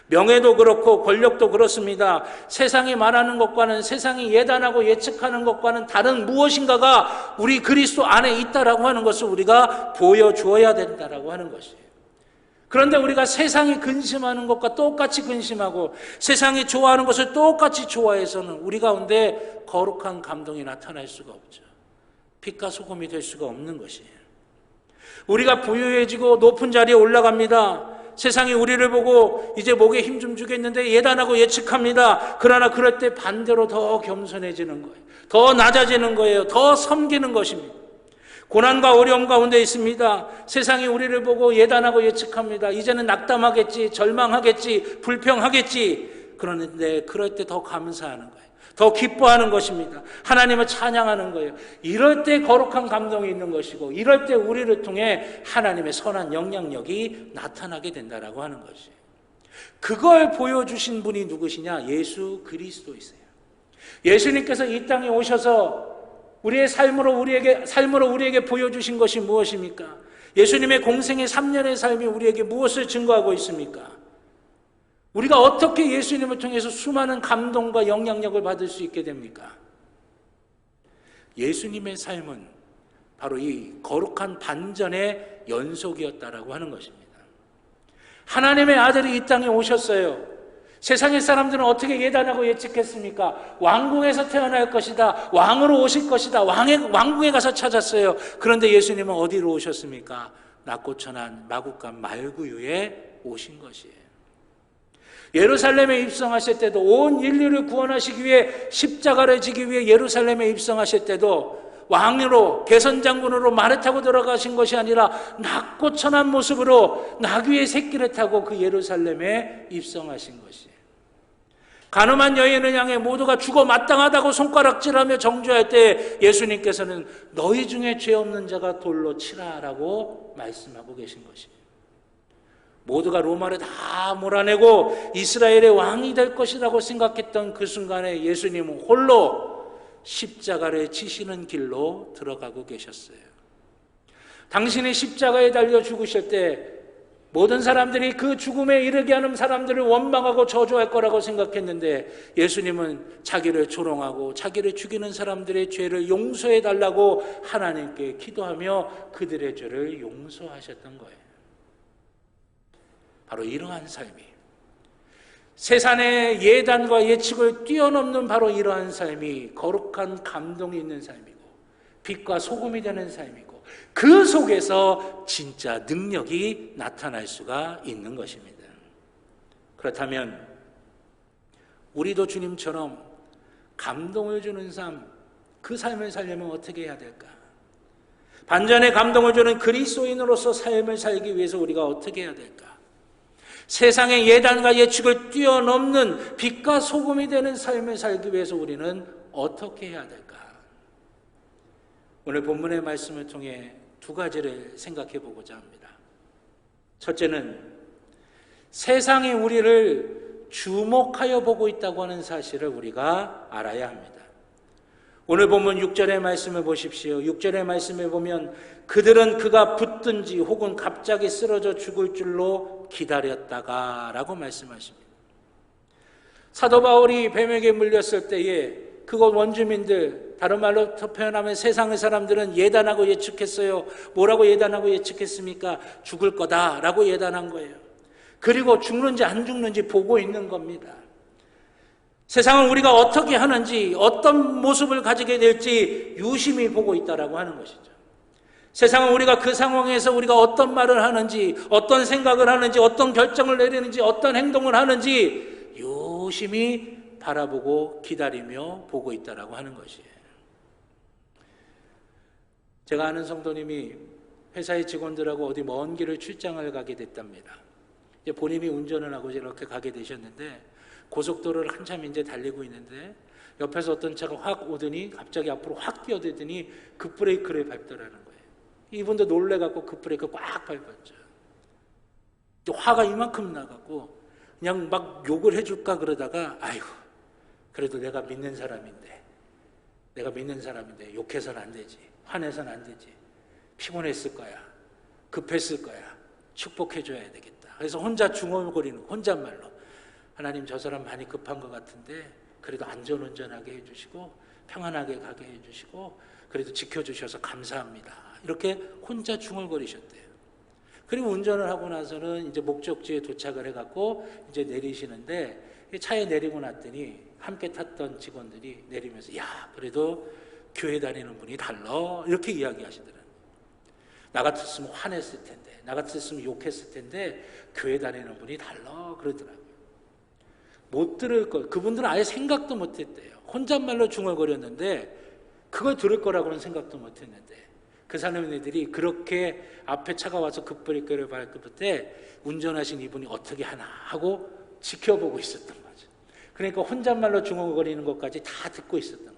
명예도 그렇고 권력도 그렇습니다. 세상이 말하는 것과는, 세상이 예단하고 예측하는 것과는 다른 무엇인가가 우리 그리스도 안에 있다라고 하는 것을 우리가 보여주어야 된다라고 하는 것이에요. 그런데 우리가 세상이 근심하는 것과 똑같이 근심하고 세상이 좋아하는 것을 똑같이 좋아해서는 우리 가운데 거룩한 감동이 나타날 수가 없죠. 빛과 소금이 될 수가 없는 것이에요. 우리가 부유해지고 높은 자리에 올라갑니다. 세상이 우리를 보고 이제 목에 힘 좀 주겠는데 예단하고 예측합니다. 그러나 그럴 때 반대로 더 겸손해지는 거예요. 더 낮아지는 거예요. 더 섬기는 것입니다. 고난과 어려움 가운데 있습니다. 세상이 우리를 보고 예단하고 예측합니다. 이제는 낙담하겠지, 절망하겠지, 불평하겠지. 그런데 그럴 때 더 감사하는 거예요. 더 기뻐하는 것입니다. 하나님을 찬양하는 거예요. 이럴 때 거룩한 감동이 있는 것이고, 이럴 때 우리를 통해 하나님의 선한 영향력이 나타나게 된다라고 하는 것이에요. 그걸 보여주신 분이 누구시냐? 예수 그리스도이세요. 예수님께서 이 땅에 오셔서 우리의 삶으로 우리에게 보여주신 것이 무엇입니까? 예수님의 공생의 3년의 삶이 우리에게 무엇을 증거하고 있습니까? 우리가 어떻게 예수님을 통해서 수많은 감동과 영향력을 받을 수 있게 됩니까? 예수님의 삶은 바로 이 거룩한 반전의 연속이었다라고 하는 것입니다. 하나님의 아들이 이 땅에 오셨어요. 세상의 사람들은 어떻게 예단하고 예측했습니까? 왕궁에서 태어날 것이다, 왕으로 오실 것이다, 왕궁에 가서 찾았어요. 그런데 예수님은 어디로 오셨습니까? 낮고 천한 마국간 말구유에 오신 것이에요. 예루살렘에 입성하실 때도, 온 인류를 구원하시기 위해 십자가를 지기 위해 예루살렘에 입성하실 때도 왕으로, 개선장군으로 말을 타고 들어가신 것이 아니라 낮고 천한 모습으로 나귀의 새끼를 타고 그 예루살렘에 입성하신 것이에요. 가늠한 여인을 향해 모두가 죽어 마땅하다고 손가락질하며 정죄할 때 예수님께서는 너희 중에 죄 없는 자가 돌로 치라라고 말씀하고 계신 것이에요. 모두가 로마를 다 몰아내고 이스라엘의 왕이 될 것이라고 생각했던 그 순간에 예수님은 홀로 십자가를 지시는 길로 들어가고 계셨어요. 당신이 십자가에 달려 죽으실 때 모든 사람들이 그 죽음에 이르게 하는 사람들을 원망하고 저주할 거라고 생각했는데 예수님은 자기를 조롱하고 자기를 죽이는 사람들의 죄를 용서해 달라고 하나님께 기도하며 그들의 죄를 용서하셨던 거예요. 바로 이러한 삶이, 세상의 예단과 예측을 뛰어넘는 바로 이러한 삶이 거룩한 감동이 있는 삶이고 빛과 소금이 되는 삶이고 그 속에서 진짜 능력이 나타날 수가 있는 것입니다. 그렇다면 우리도 주님처럼 감동을 주는 삶, 그 삶을 살려면 어떻게 해야 될까? 반전의 감동을 주는 그리스도인으로서 삶을 살기 위해서 우리가 어떻게 해야 될까? 세상의 예단과 예측을 뛰어넘는 빛과 소금이 되는 삶을 살기 위해서 우리는 어떻게 해야 될까? 오늘 본문의 말씀을 통해 두 가지를 생각해 보고자 합니다. 첫째는 세상이 우리를 주목하여 보고 있다고 하는 사실을 우리가 알아야 합니다. 오늘 본문 6절의 말씀을 보십시오. 6절의 말씀을 보면 그들은 그가 붙든지 혹은 갑자기 쓰러져 죽을 줄로 기다렸다가 라고 말씀하십니다. 사도 바울이 뱀에게 물렸을 때에 그곳 원주민들, 다른 말로 표현하면 세상의 사람들은 예단하고 예측했어요. 뭐라고 예단하고 예측했습니까? 죽을 거다라고 예단한 거예요. 그리고 죽는지 안 죽는지 보고 있는 겁니다. 세상은 우리가 어떻게 하는지, 어떤 모습을 가지게 될지 유심히 보고 있다라고 하는 것이죠. 세상은 우리가 그 상황에서 우리가 어떤 말을 하는지, 어떤 생각을 하는지, 어떤 결정을 내리는지, 어떤 행동을 하는지 유심히 바라보고 기다리며 보고 있다라고 하는 것이에요. 제가 아는 성도님이 회사의 직원들하고 어디 먼 길을 출장을 가게 됐답니다. 이제 본인이 운전을 하고 이렇게 가게 되셨는데 고속도로를 한참 이제 달리고 있는데 옆에서 어떤 차가 확 오더니 갑자기 앞으로 확 뛰어들더니 급브레이크를 밟더라는 거예요. 이분도 놀래갖고 급브레이크 꽉 밟았죠. 화가 이만큼 나갖고 그냥 막 욕을 해줄까 그러다가 아이고 그래도 내가 믿는 사람인데 욕해서는 안 되지, 화내서는 안 되지, 피곤했을 거야, 급했을 거야, 축복해줘야 되겠다. 그래서 혼자 중얼거리는 혼잣말로 하나님 저 사람 많이 급한 것 같은데 그래도 안전운전하게 해주시고 평안하게 가게 해주시고 그래도 지켜주셔서 감사합니다. 이렇게 혼자 중얼거리셨대요. 그리고 운전을 하고 나서는 이제 목적지에 도착을 해갖고 이제 내리시는데 차에 내리고 났더니 함께 탔던 직원들이 내리면서 야 그래도 교회 다니는 분이 달라 이렇게 이야기하시더라고요. 나 같았으면 화냈을 텐데, 나 같았으면 욕했을 텐데 교회 다니는 분이 달라 그러더라고요. 못 들을 거, 그분들은 아예 생각도 못했대요. 혼잣말로 중얼거렸는데 그걸 들을 거라고는 생각도 못했는데 그 사람들이 그렇게 앞에 차가 와서 급브레이크를 밟을 때 운전하신 이분이 어떻게 하나 하고 지켜보고 있었던 거죠. 그러니까 혼잣말로 중얼거리는 것까지 다 듣고 있었던 거예요.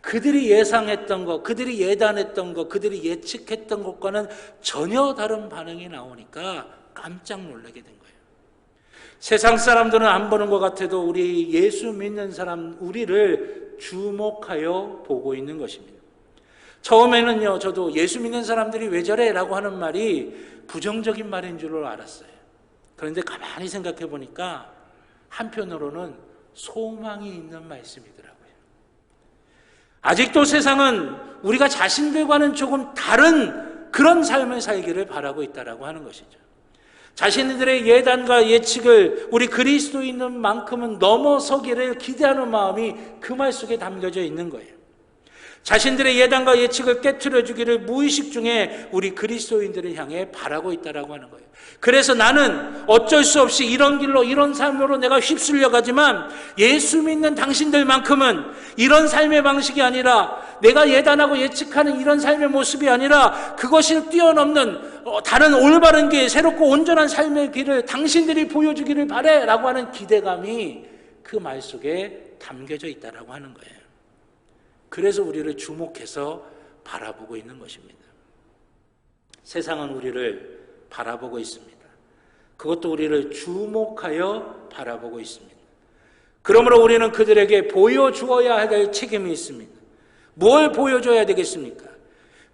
그들이 예상했던 것, 그들이 예단했던 것, 그들이 예측했던 것과는 전혀 다른 반응이 나오니까 깜짝 놀라게 된 거예요. 세상 사람들은 안 보는 것 같아도 우리 예수 믿는 사람, 우리를 주목하여 보고 있는 것입니다. 처음에는요, 저도 예수 믿는 사람들이 왜 저래? 라고 하는 말이 부정적인 말인 줄 알았어요. 그런데 가만히 생각해 보니까 한편으로는 소망이 있는 말씀이더라고요. 아직도 세상은 우리가 자신들과는 조금 다른 그런 삶을 살기를 바라고 있다라고 하는 것이죠. 자신들의 예단과 예측을 우리 그리스도인은 만큼은 넘어서기를 기대하는 마음이 그 말 속에 담겨져 있는 거예요. 자신들의 예단과 예측을 깨트려 주기를 무의식 중에 우리 그리스도인들을 향해 바라고 있다라고 하는 거예요. 그래서 나는 어쩔 수 없이 이런 길로 이런 삶으로 내가 휩쓸려 가지만 예수 믿는 당신들만큼은 이런 삶의 방식이 아니라 내가 예단하고 예측하는 이런 삶의 모습이 아니라 그것을 뛰어넘는 다른 올바른 길, 새롭고 온전한 삶의 길을 당신들이 보여주기를 바래 라고 하는 기대감이 그 말 속에 담겨져 있다라고 하는 거예요. 그래서 우리를 주목해서 바라보고 있는 것입니다. 세상은 우리를 바라보고 있습니다. 그것도 우리를 주목하여 바라보고 있습니다. 그러므로 우리는 그들에게 보여주어야 할 책임이 있습니다. 뭘 보여줘야 되겠습니까?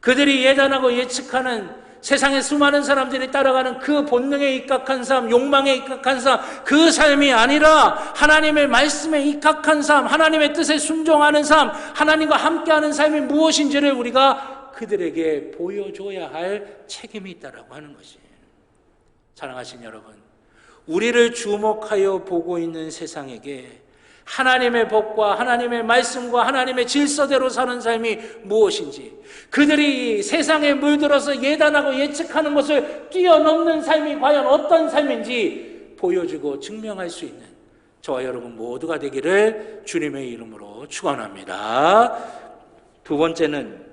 그들이 예단하고 예측하는 세상의 수많은 사람들이 따라가는 그 본능에 입각한 삶, 욕망에 입각한 삶, 그 삶이 아니라 하나님의 말씀에 입각한 삶, 하나님의 뜻에 순종하는 삶, 하나님과 함께하는 삶이 무엇인지를 우리가 그들에게 보여줘야 할 책임이 있다라고 하는 것이에요. 사랑하신 여러분, 우리를 주목하여 보고 있는 세상에게 하나님의 법과 하나님의 말씀과 하나님의 질서대로 사는 삶이 무엇인지, 그들이 세상에 물들어서 예단하고 예측하는 것을 뛰어넘는 삶이 과연 어떤 삶인지 보여주고 증명할 수 있는 저와 여러분 모두가 되기를 주님의 이름으로 축원합니다. 두 번째는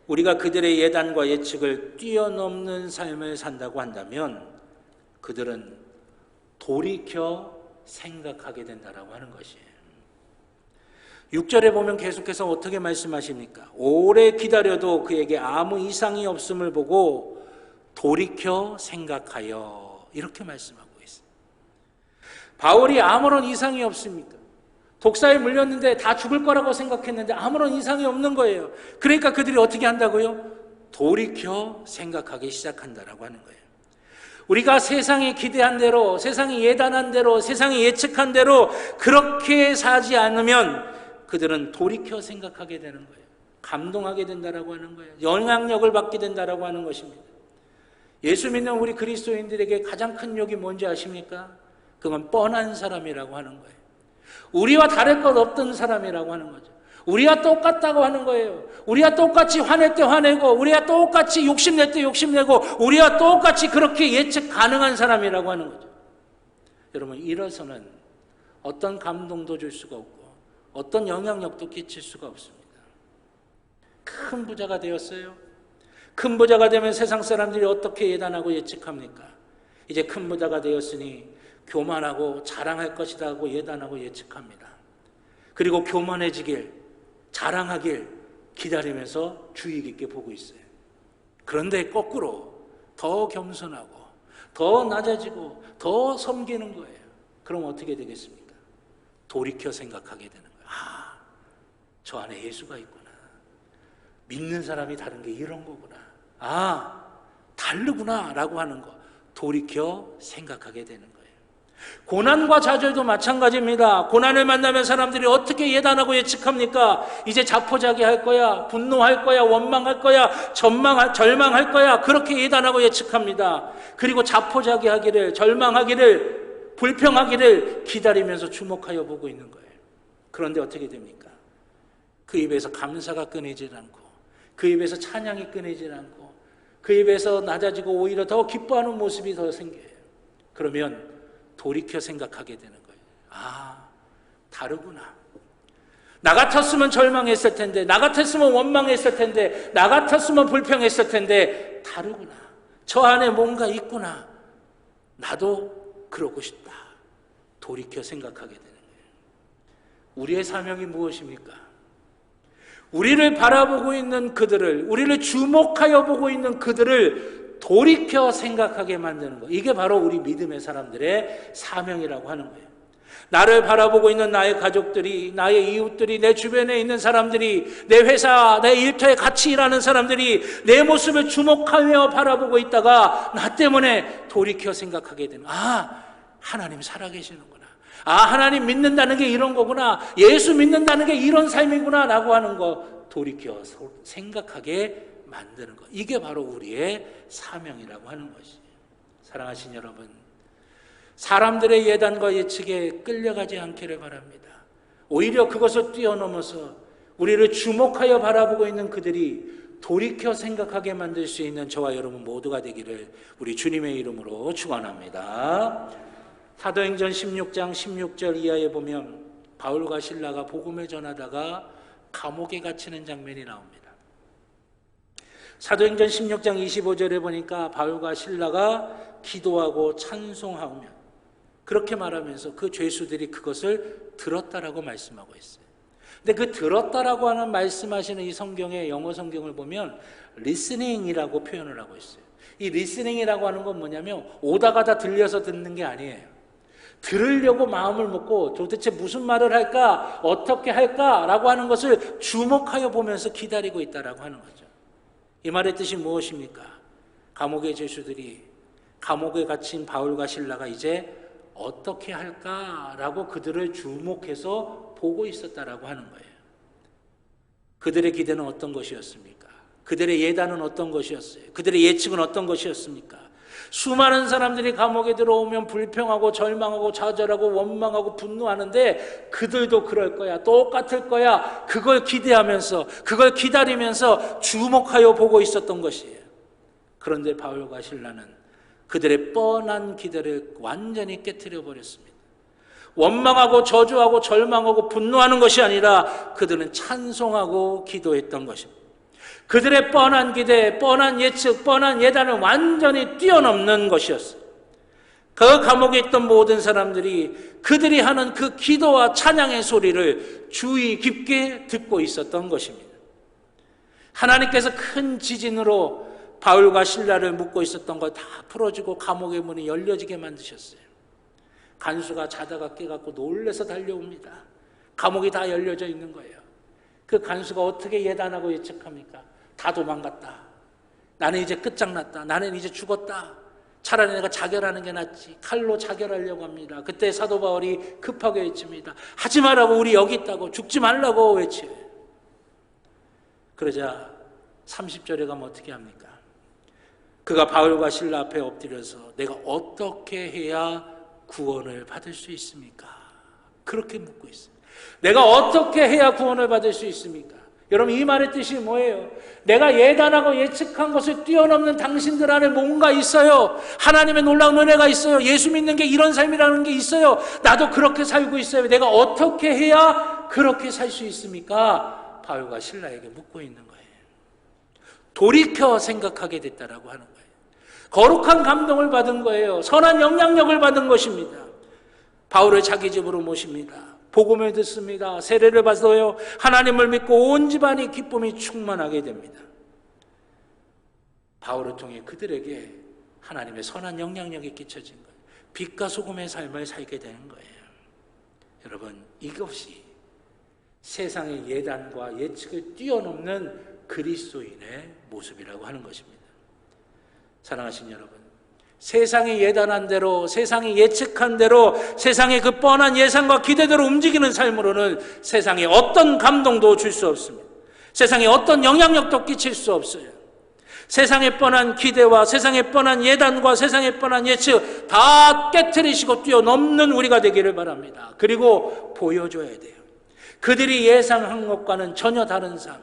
우리가 그들의 예단과 예측을 뛰어넘는 삶을 산다고 한다면 그들은 돌이켜 생각하게 된다라고 하는 것이에요. 6절에 보면 계속해서 어떻게 말씀하십니까? 오래 기다려도 그에게 아무 이상이 없음을 보고 돌이켜 생각하여, 이렇게 말씀하고 있어요. 바울이 아무런 이상이 없습니까? 독사에 물렸는데 다 죽을 거라고 생각했는데 아무런 이상이 없는 거예요. 그러니까 그들이 어떻게 한다고요? 돌이켜 생각하기 시작한다라고 하는 거예요. 우리가 세상이 기대한 대로, 세상이 예단한 대로, 세상이 예측한 대로 그렇게 사지 않으면 그들은 돌이켜 생각하게 되는 거예요. 감동하게 된다라고 하는 거예요. 영향력을 받게 된다라고 하는 것입니다. 예수 믿는 우리 그리스도인들에게 가장 큰 욕이 뭔지 아십니까? 그건 뻔한 사람이라고 하는 거예요. 우리와 다를 것 없던 사람이라고 하는 거죠. 우리와 똑같다고 하는 거예요. 우리와 똑같이 화낼 때 화내고, 우리와 똑같이 욕심낼 때 욕심내고, 우리와 똑같이 그렇게 예측 가능한 사람이라고 하는 거죠. 여러분, 이래서는 어떤 감동도 줄 수가 없고 어떤 영향력도 끼칠 수가 없습니다. 큰 부자가 되었어요. 큰 부자가 되면 세상 사람들이 어떻게 예단하고 예측합니까? 이제 큰 부자가 되었으니 교만하고 자랑할 것이다 하고 예단하고 예측합니다. 그리고 교만해지길, 자랑하길 기다리면서 주의 깊게 보고 있어요. 그런데 거꾸로 더 겸손하고 더 낮아지고 더 섬기는 거예요. 그럼 어떻게 되겠습니까? 돌이켜 생각하게 되는 거예요. 아, 저 안에 예수가 있구나. 믿는 사람이 다른 게 이런 거구나. 아, 다르구나 라고 하는 거 돌이켜 생각하게 되는 거예요. 고난과 좌절도 마찬가지입니다. 고난을 만나면 사람들이 어떻게 예단하고 예측합니까? 이제 자포자기할 거야, 분노할 거야, 원망할 거야, 절망할 거야, 그렇게 예단하고 예측합니다. 그리고 자포자기하기를, 절망하기를, 불평하기를 기다리면서 주목하여 보고 있는 거예요. 그런데 어떻게 됩니까? 그 입에서 감사가 끊이질 않고, 그 입에서 찬양이 끊이질 않고, 그 입에서 낮아지고 오히려 더 기뻐하는 모습이 더 생겨요. 그러면 돌이켜 생각하게 되는 거예요. 아, 다르구나. 나 같았으면 절망했을 텐데, 나 같았으면 원망했을 텐데, 나 같았으면 불평했을 텐데, 다르구나. 저 안에 뭔가 있구나. 나도 그러고 싶다. 돌이켜 생각하게 되는 거예요. 우리의 사명이 무엇입니까? 우리를 바라보고 있는 그들을, 우리를 주목하여 보고 있는 그들을 돌이켜 생각하게 만드는 것. 이게 바로 우리 믿음의 사람들의 사명이라고 하는 거예요. 나를 바라보고 있는 나의 가족들이, 나의 이웃들이, 내 주변에 있는 사람들이, 내 회사, 내 일터에 같이 일하는 사람들이 내 모습을 주목하며 바라보고 있다가 나 때문에 돌이켜 생각하게 되는, 아, 하나님 살아계시는구나. 아, 하나님 믿는다는 게 이런 거구나. 예수 믿는다는 게 이런 삶이구나 라고 하는 거 돌이켜 생각하게 만드는 것. 이게 바로 우리의 사명이라고 하는 것이에요. 사랑하신 여러분, 사람들의 예단과 예측에 끌려가지 않기를 바랍니다. 오히려 그것을 뛰어넘어서 우리를 주목하여 바라보고 있는 그들이 돌이켜 생각하게 만들 수 있는 저와 여러분 모두가 되기를 우리 주님의 이름으로 축원합니다. 사도행전 16장 16절 이하에 보면 바울과 실라가 복음을 전하다가 감옥에 갇히는 장면이 나옵니다. 사도행전 16장 25절에 보니까 바울과 실라가 기도하고 찬송하며 그렇게 말하면서 그 죄수들이 그것을 들었다라고 말씀하고 있어요. 근데 그 들었다라고 하는 말씀하시는 이 성경의 영어 성경을 보면 listening이라고 표현을 하고 있어요. 이 listening이라고 하는 건 뭐냐면 오다 가다 들려서 듣는 게 아니에요. 들으려고 마음을 먹고 도대체 무슨 말을 할까, 어떻게 할까라고 하는 것을 주목하여 보면서 기다리고 있다라고 하는 거죠. 이 말의 뜻이 무엇입니까? 감옥의 죄수들이 감옥에 갇힌 바울과 실라가 이제 어떻게 할까라고 그들을 주목해서 보고 있었다라고 하는 거예요. 그들의 기대는 어떤 것이었습니까? 그들의 예단은 어떤 것이었어요? 그들의 예측은 어떤 것이었습니까? 수많은 사람들이 감옥에 들어오면 불평하고 절망하고 좌절하고 원망하고 분노하는데 그들도 그럴 거야, 똑같을 거야, 그걸 기대하면서, 그걸 기다리면서 주목하여 보고 있었던 것이에요. 그런데 바울과 실라는 그들의 뻔한 기대를 완전히 깨트려 버렸습니다. 원망하고 저주하고 절망하고 분노하는 것이 아니라 그들은 찬송하고 기도했던 것입니다. 그들의 뻔한 기대, 뻔한 예측, 뻔한 예단을 완전히 뛰어넘는 것이었어요. 그 감옥에 있던 모든 사람들이 그들이 하는 그 기도와 찬양의 소리를 주의 깊게 듣고 있었던 것입니다. 하나님께서 큰 지진으로 바울과 실라를 묶고 있었던 걸 다 풀어주고 감옥의 문이 열려지게 만드셨어요. 간수가 자다가 깨갖고 놀래서 달려옵니다. 감옥이 다 열려져 있는 거예요. 그 간수가 어떻게 예단하고 예측합니까? 다 도망갔다. 나는 이제 끝장났다. 나는 이제 죽었다. 차라리 내가 자결하는 게 낫지. 칼로 자결하려고 합니다. 그때 사도 바울이 급하게 외칩니다. 하지 말라고, 우리 여기 있다고. 죽지 말라고 외쳐요. 그러자 30절에 가면 어떻게 합니까? 그가 바울과 실라 앞에 엎드려서 내가 어떻게 해야 구원을 받을 수 있습니까? 그렇게 묻고 있습니다. 내가 어떻게 해야 구원을 받을 수 있습니까? 여러분, 이 말의 뜻이 뭐예요? 내가 예단하고 예측한 것을 뛰어넘는 당신들 안에 뭔가 있어요. 하나님의 놀라운 은혜가 있어요. 예수 믿는 게 이런 삶이라는 게 있어요. 나도 그렇게 살고 있어요. 내가 어떻게 해야 그렇게 살 수 있습니까? 바울과 실라에게 묻고 있는 거예요. 돌이켜 생각하게 됐다라고 하는 거예요. 거룩한 감동을 받은 거예요. 선한 영향력을 받은 것입니다. 바울을 자기 집으로 모십니다. 복음을 듣습니다. 세례를 받아요. 하나님을 믿고 온 집안이 기쁨이 충만하게 됩니다. 바울을 통해 그들에게 하나님의 선한 영향력이 끼쳐진 거예요. 빛과 소금의 삶을 살게 되는 거예요. 여러분, 이것이 세상의 예단과 예측을 뛰어넘는 그리스도인의 모습이라고 하는 것입니다. 사랑하신 여러분, 세상이 예단한 대로, 세상이 예측한 대로, 세상의 그 뻔한 예상과 기대대로 움직이는 삶으로는 세상에 어떤 감동도 줄 수 없습니다. 세상에 어떤 영향력도 끼칠 수 없어요. 세상의 뻔한 기대와 세상의 뻔한 예단과 세상의 뻔한 예측 다 깨트리시고 뛰어넘는 우리가 되기를 바랍니다. 그리고 보여줘야 돼요. 그들이 예상한 것과는 전혀 다른 삶,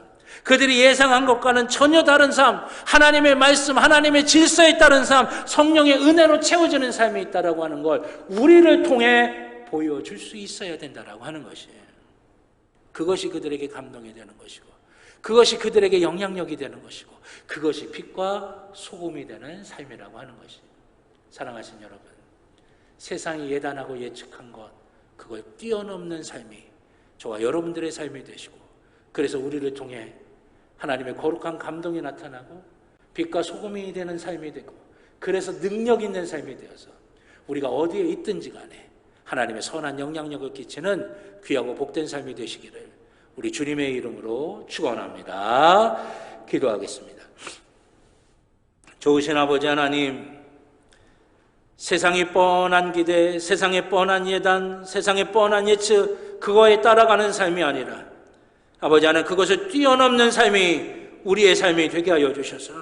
그들이 예상한 것과는 전혀 다른 삶, 하나님의 말씀, 하나님의 질서에 따른 삶, 성령의 은혜로 채워지는 삶이 있다라고 하는 걸 우리를 통해 보여줄 수 있어야 된다라고 하는 것이에요. 그것이 그들에게 감동이 되는 것이고, 그것이 그들에게 영향력이 되는 것이고, 그것이 빛과 소금이 되는 삶이라고 하는 것이에요. 사랑하신 여러분, 세상이 예단하고 예측한 것, 그걸 뛰어넘는 삶이 저와 여러분들의 삶이 되시고, 그래서 우리를 통해 하나님의 거룩한 감동이 나타나고 빛과 소금이 되는 삶이 되고, 그래서 능력 있는 삶이 되어서 우리가 어디에 있든지 간에 하나님의 선한 영향력을 끼치는 귀하고 복된 삶이 되시기를 우리 주님의 이름으로 축원합니다. 기도하겠습니다. 좋으신 아버지 하나님, 세상의 뻔한 기대, 세상의 뻔한 예단, 세상의 뻔한 예측, 그거에 따라가는 삶이 아니라 아버지 하나님, 그것을 뛰어넘는 삶이 우리의 삶이 되게 하여 주셔서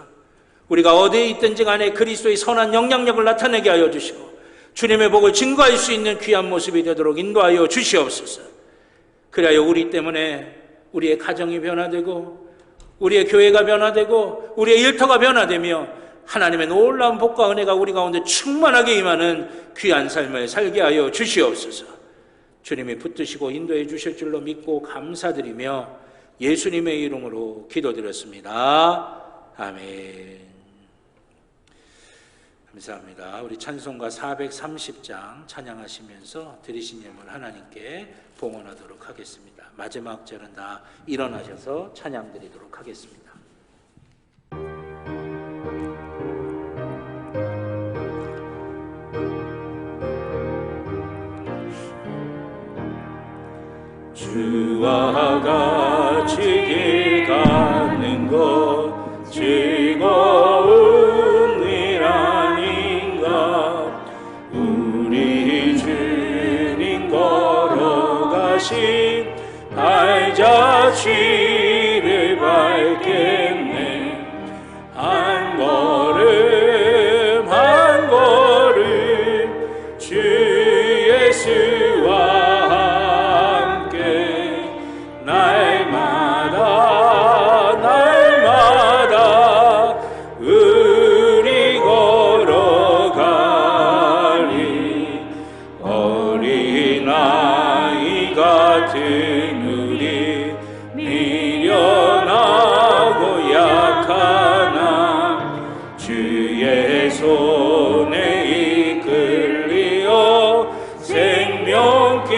우리가 어디에 있든지 간에 그리스도의 선한 영향력을 나타내게 하여 주시고 주님의 복을 증거할 수 있는 귀한 모습이 되도록 인도하여 주시옵소서. 그래야 우리 때문에 우리의 가정이 변화되고 우리의 교회가 변화되고 우리의 일터가 변화되며 하나님의 놀라운 복과 은혜가 우리 가운데 충만하게 임하는 귀한 삶을 살게 하여 주시옵소서. 주님이 붙드시고 인도해 주실 줄로 믿고 감사드리며 예수님의 이름으로 기도드렸습니다. 아멘. 감사합니다. 우리 찬송가 430장 찬양하시면서 드리신 예물 하나님께 봉헌하도록 하겠습니다. 마지막 절은 다 일어나셔서 찬양 드리도록 하겠습니다. 주와 같이 길 가는 것 다시 발자취를 밟겠네. 한 걸음 한 걸음 주 예수와 함께 날마다 날마다 우리 걸어가리. 어린아이 같은 우리 미련하고 약하나 주의 손에 이끌리어 생명길로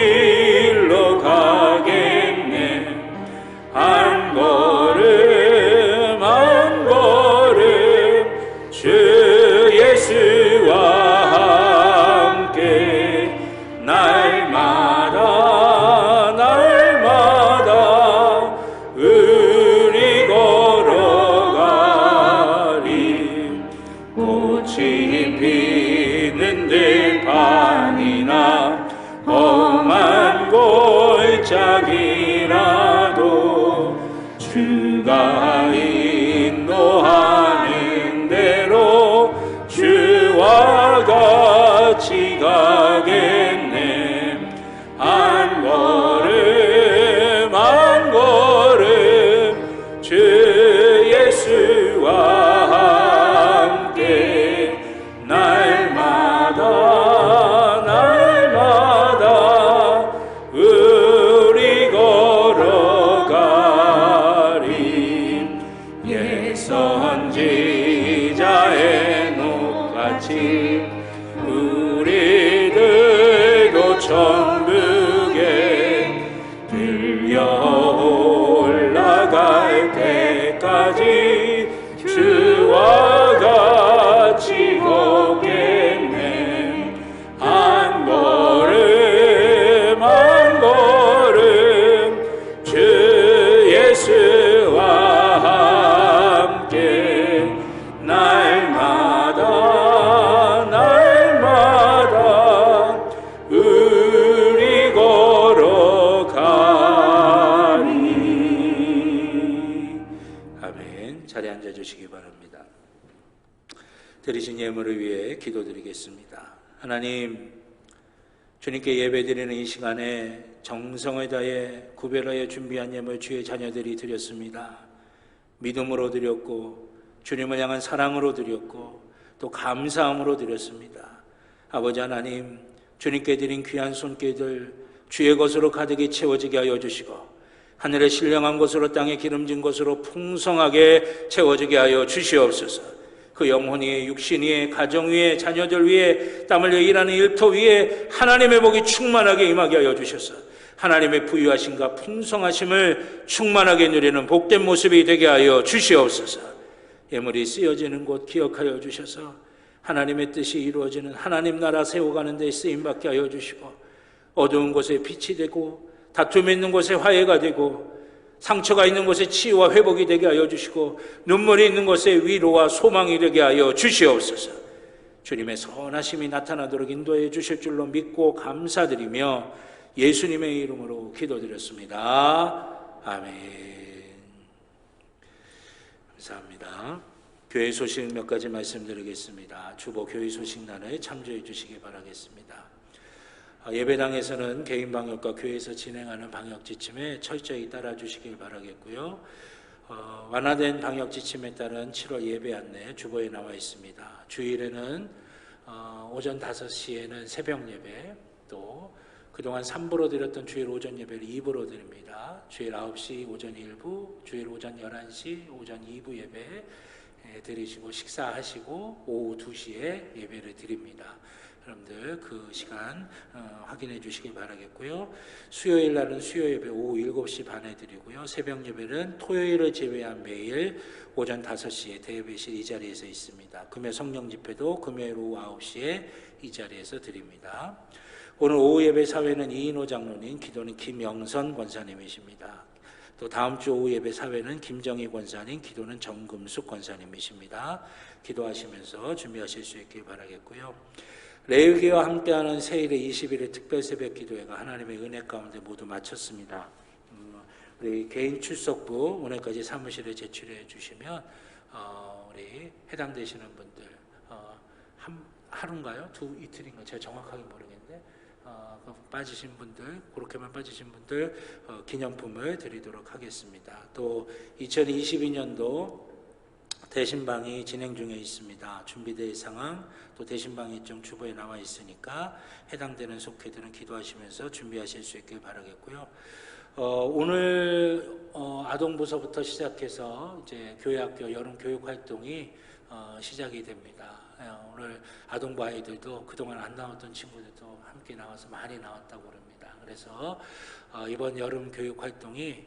가겠네. 한 걸음 한 걸음 주 예수와 함께 날마다 날마다 우리 걸어가리. 꽃이 피는 들판이나 험한 골짜기라도 주가 인도하는 대로 주와 같이 가겠네. 한 걸음 한 걸음 주 예수와 함께 날마다 날마다 우리 걸어가리. 옛 선지자의 녹같이 우리들도 천국에 들려 올라갈 때까지 주와 같이 걷겠네. 한 걸음 한 걸음 주 예수와 함께 날마다 날마다 우리 걸어가리. 아멘. 자리에 앉아주시기 바랍니다. 드리신 예물을 위해 기도드리겠습니다. 하나님, 주님께 예배드리는 이 시간에 정성을 다해 구별하여 준비한 예물 주의 자녀들이 드렸습니다. 믿음으로 드렸고 주님을 향한 사랑으로 드렸고 또 감사함으로 드렸습니다. 아버지 하나님, 주님께 드린 귀한 손길들 주의 것으로 가득히 채워지게 하여 주시고 하늘의 신령한 것으로 땅에 기름진 것으로 풍성하게 채워지게 하여 주시옵소서. 그 영혼 위에 육신 위에 가정 위에 자녀들 위에 땀 흘려 일하는 일터 위에 하나님의 복이 충만하게 임하게 하여 주셔서 하나님의 부유하심과 풍성하심을 충만하게 누리는 복된 모습이 되게 하여 주시옵소서. 예물이 쓰여지는 곳 기억하여 주셔서 하나님의 뜻이 이루어지는 하나님 나라 세워가는 데 쓰임받게 하여 주시고 어두운 곳에 빛이 되고 다툼이 있는 곳에 화해가 되고 상처가 있는 곳에 치유와 회복이 되게 하여 주시고 눈물이 있는 곳에 위로와 소망이 되게 하여 주시옵소서. 주님의 선하심이 나타나도록 인도해 주실 줄로 믿고 감사드리며 예수님의 이름으로 기도드렸습니다. 아멘. 감사합니다. 교회 소식 몇 가지 말씀드리겠습니다. 주보 교회 소식란에 참조해 주시기 바라겠습니다. 예배당에서는 개인 방역과 교회에서 진행하는 방역 지침에 철저히 따라 주시길 바라겠고요. 완화된 방역 지침에 따른 7월 예배 안내 주보에 나와 있습니다. 주일에는 오전 5시에는 새벽 예배, 또 그동안 3부로 드렸던 주일 오전 예배를 2부로 드립니다. 주일 9시 오전 1부, 주일 오전 11시 오전 2부 예배 드리시고 식사하시고 오후 2시에 예배를 드립니다. 여러분들 그 시간 확인해 주시길 바라겠고요. 수요일 날은 수요 예배 오후 7시 반에 드리고요. 새벽 예배는 토요일을 제외한 매일 오전 5시에 대예배실 이 자리에서 있습니다. 금요 성령 집회도 금요일 오후 9시에 이 자리에서 드립니다. 오늘 오후 예배 사회는 이인호 장로님, 기도는 김영선 권사님이십니다. 또 다음 주 오후 예배 사회는 김정희 권사님, 기도는 정금숙 권사님이십니다. 기도하시면서 준비하실 수 있길 바라겠고요. 레위기와 함께하는 세일의 20일의 특별 새벽 기도회가 하나님의 은혜 가운데 모두 마쳤습니다. 우리 개인 출석부 오늘까지 사무실에 제출해 주시면 우리 해당되시는 분들 하루인가요? 이틀인가요? 제가 정확하게 모르겠는데 빠지신 분들, 그렇게만 빠지신 분들 기념품을 드리도록 하겠습니다. 또 2022년도 대신방이 진행 중에 있습니다. 준비될 상황, 또 대신방 일정 주보에 나와 있으니까 해당되는 속회들은 기도하시면서 준비하실 수 있길 바라겠고요. 오늘 아동부서부터 시작해서 이제 교회학교 여름 교육 활동이 시작이 됩니다. 오늘 아동부 아이들도 그동안 안 나왔던 친구들도 함께 나와서 많이 나왔다고 그럽니다. 그래서 이번 여름 교육 활동이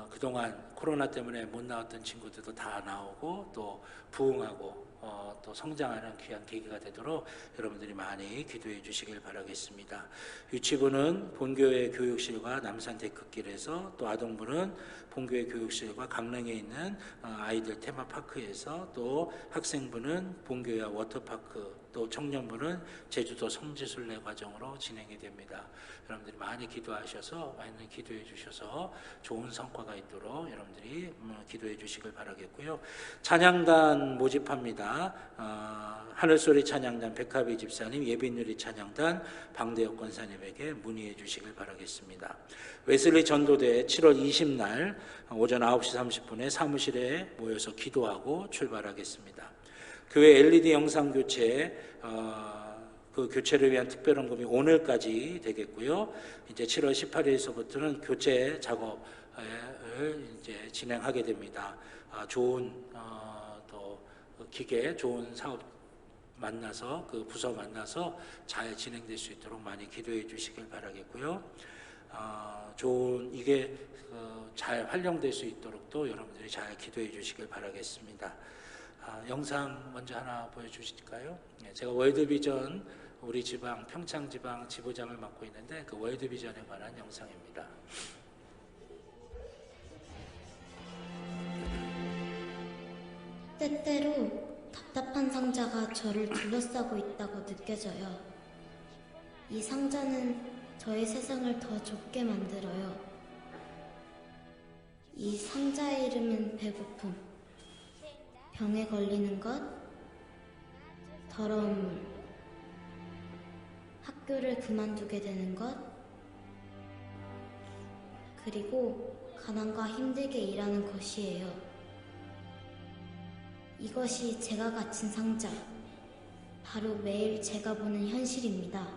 그동안 코로나 때문에 못 나왔던 친구들도 다 나오고 또 부흥하고 또 성장하는 귀한 계기가 되도록 여러분들이 많이 기도해 주시길 바라겠습니다. 유치부는 본교회 교육실과 남산 데크길에서, 또 아동부는 본교회 교육실과 강릉에 있는 아이들 테마파크에서, 또 학생부는 본교회 워터파크, 또 청년부는 제주도 성지순례 과정으로 진행이 됩니다. 여러분들이 많이 기도하셔서, 많이 기도해 주셔서 좋은 성과가 있도록 여러분들이 기도해 주시길 바라겠고요. 찬양단 모집합니다. 하늘소리 찬양단 백합이 집사님, 예빈누리 찬양단 방대혁 권사님에게 문의해 주시길 바라겠습니다. 웨슬리 전도대 7월 20날 오전 9시 30분에 사무실에 모여서 기도하고 출발하겠습니다. 교회 LED 영상 교체, 그 교체를 위한 특별헌금이 오늘까지 되겠고요. 이제 7월 18일서부터는 교체 작업을 이제 진행하게 됩니다. 좋은 또 기계, 좋은 사업 만나서, 그 부서 만나서 잘 진행될 수 있도록 많이 기도해 주시길 바라겠고요. 좋은 이게 잘 활용될 수 있도록 또 여러분들이 잘 기도해 주시길 바라겠습니다. 영상 먼저 하나 보여주실까요? 제가 월드비전 우리 지방 평창지방 지부장을 맡고 있는데 그 월드비전에 관한 영상입니다. 때때로 답답한 상자가 저를 둘러싸고 있다고 느껴져요. 이 상자는 저의 세상을 더 좁게 만들어요. 이 상자의 이름은 배고픔, 병에 걸리는 것, 더러운 물, 학교를 그만두게 되는 것, 그리고 가난과 힘들게 일하는 것이에요. 이것이 제가 갇힌 상자, 바로 매일 제가 보는 현실입니다.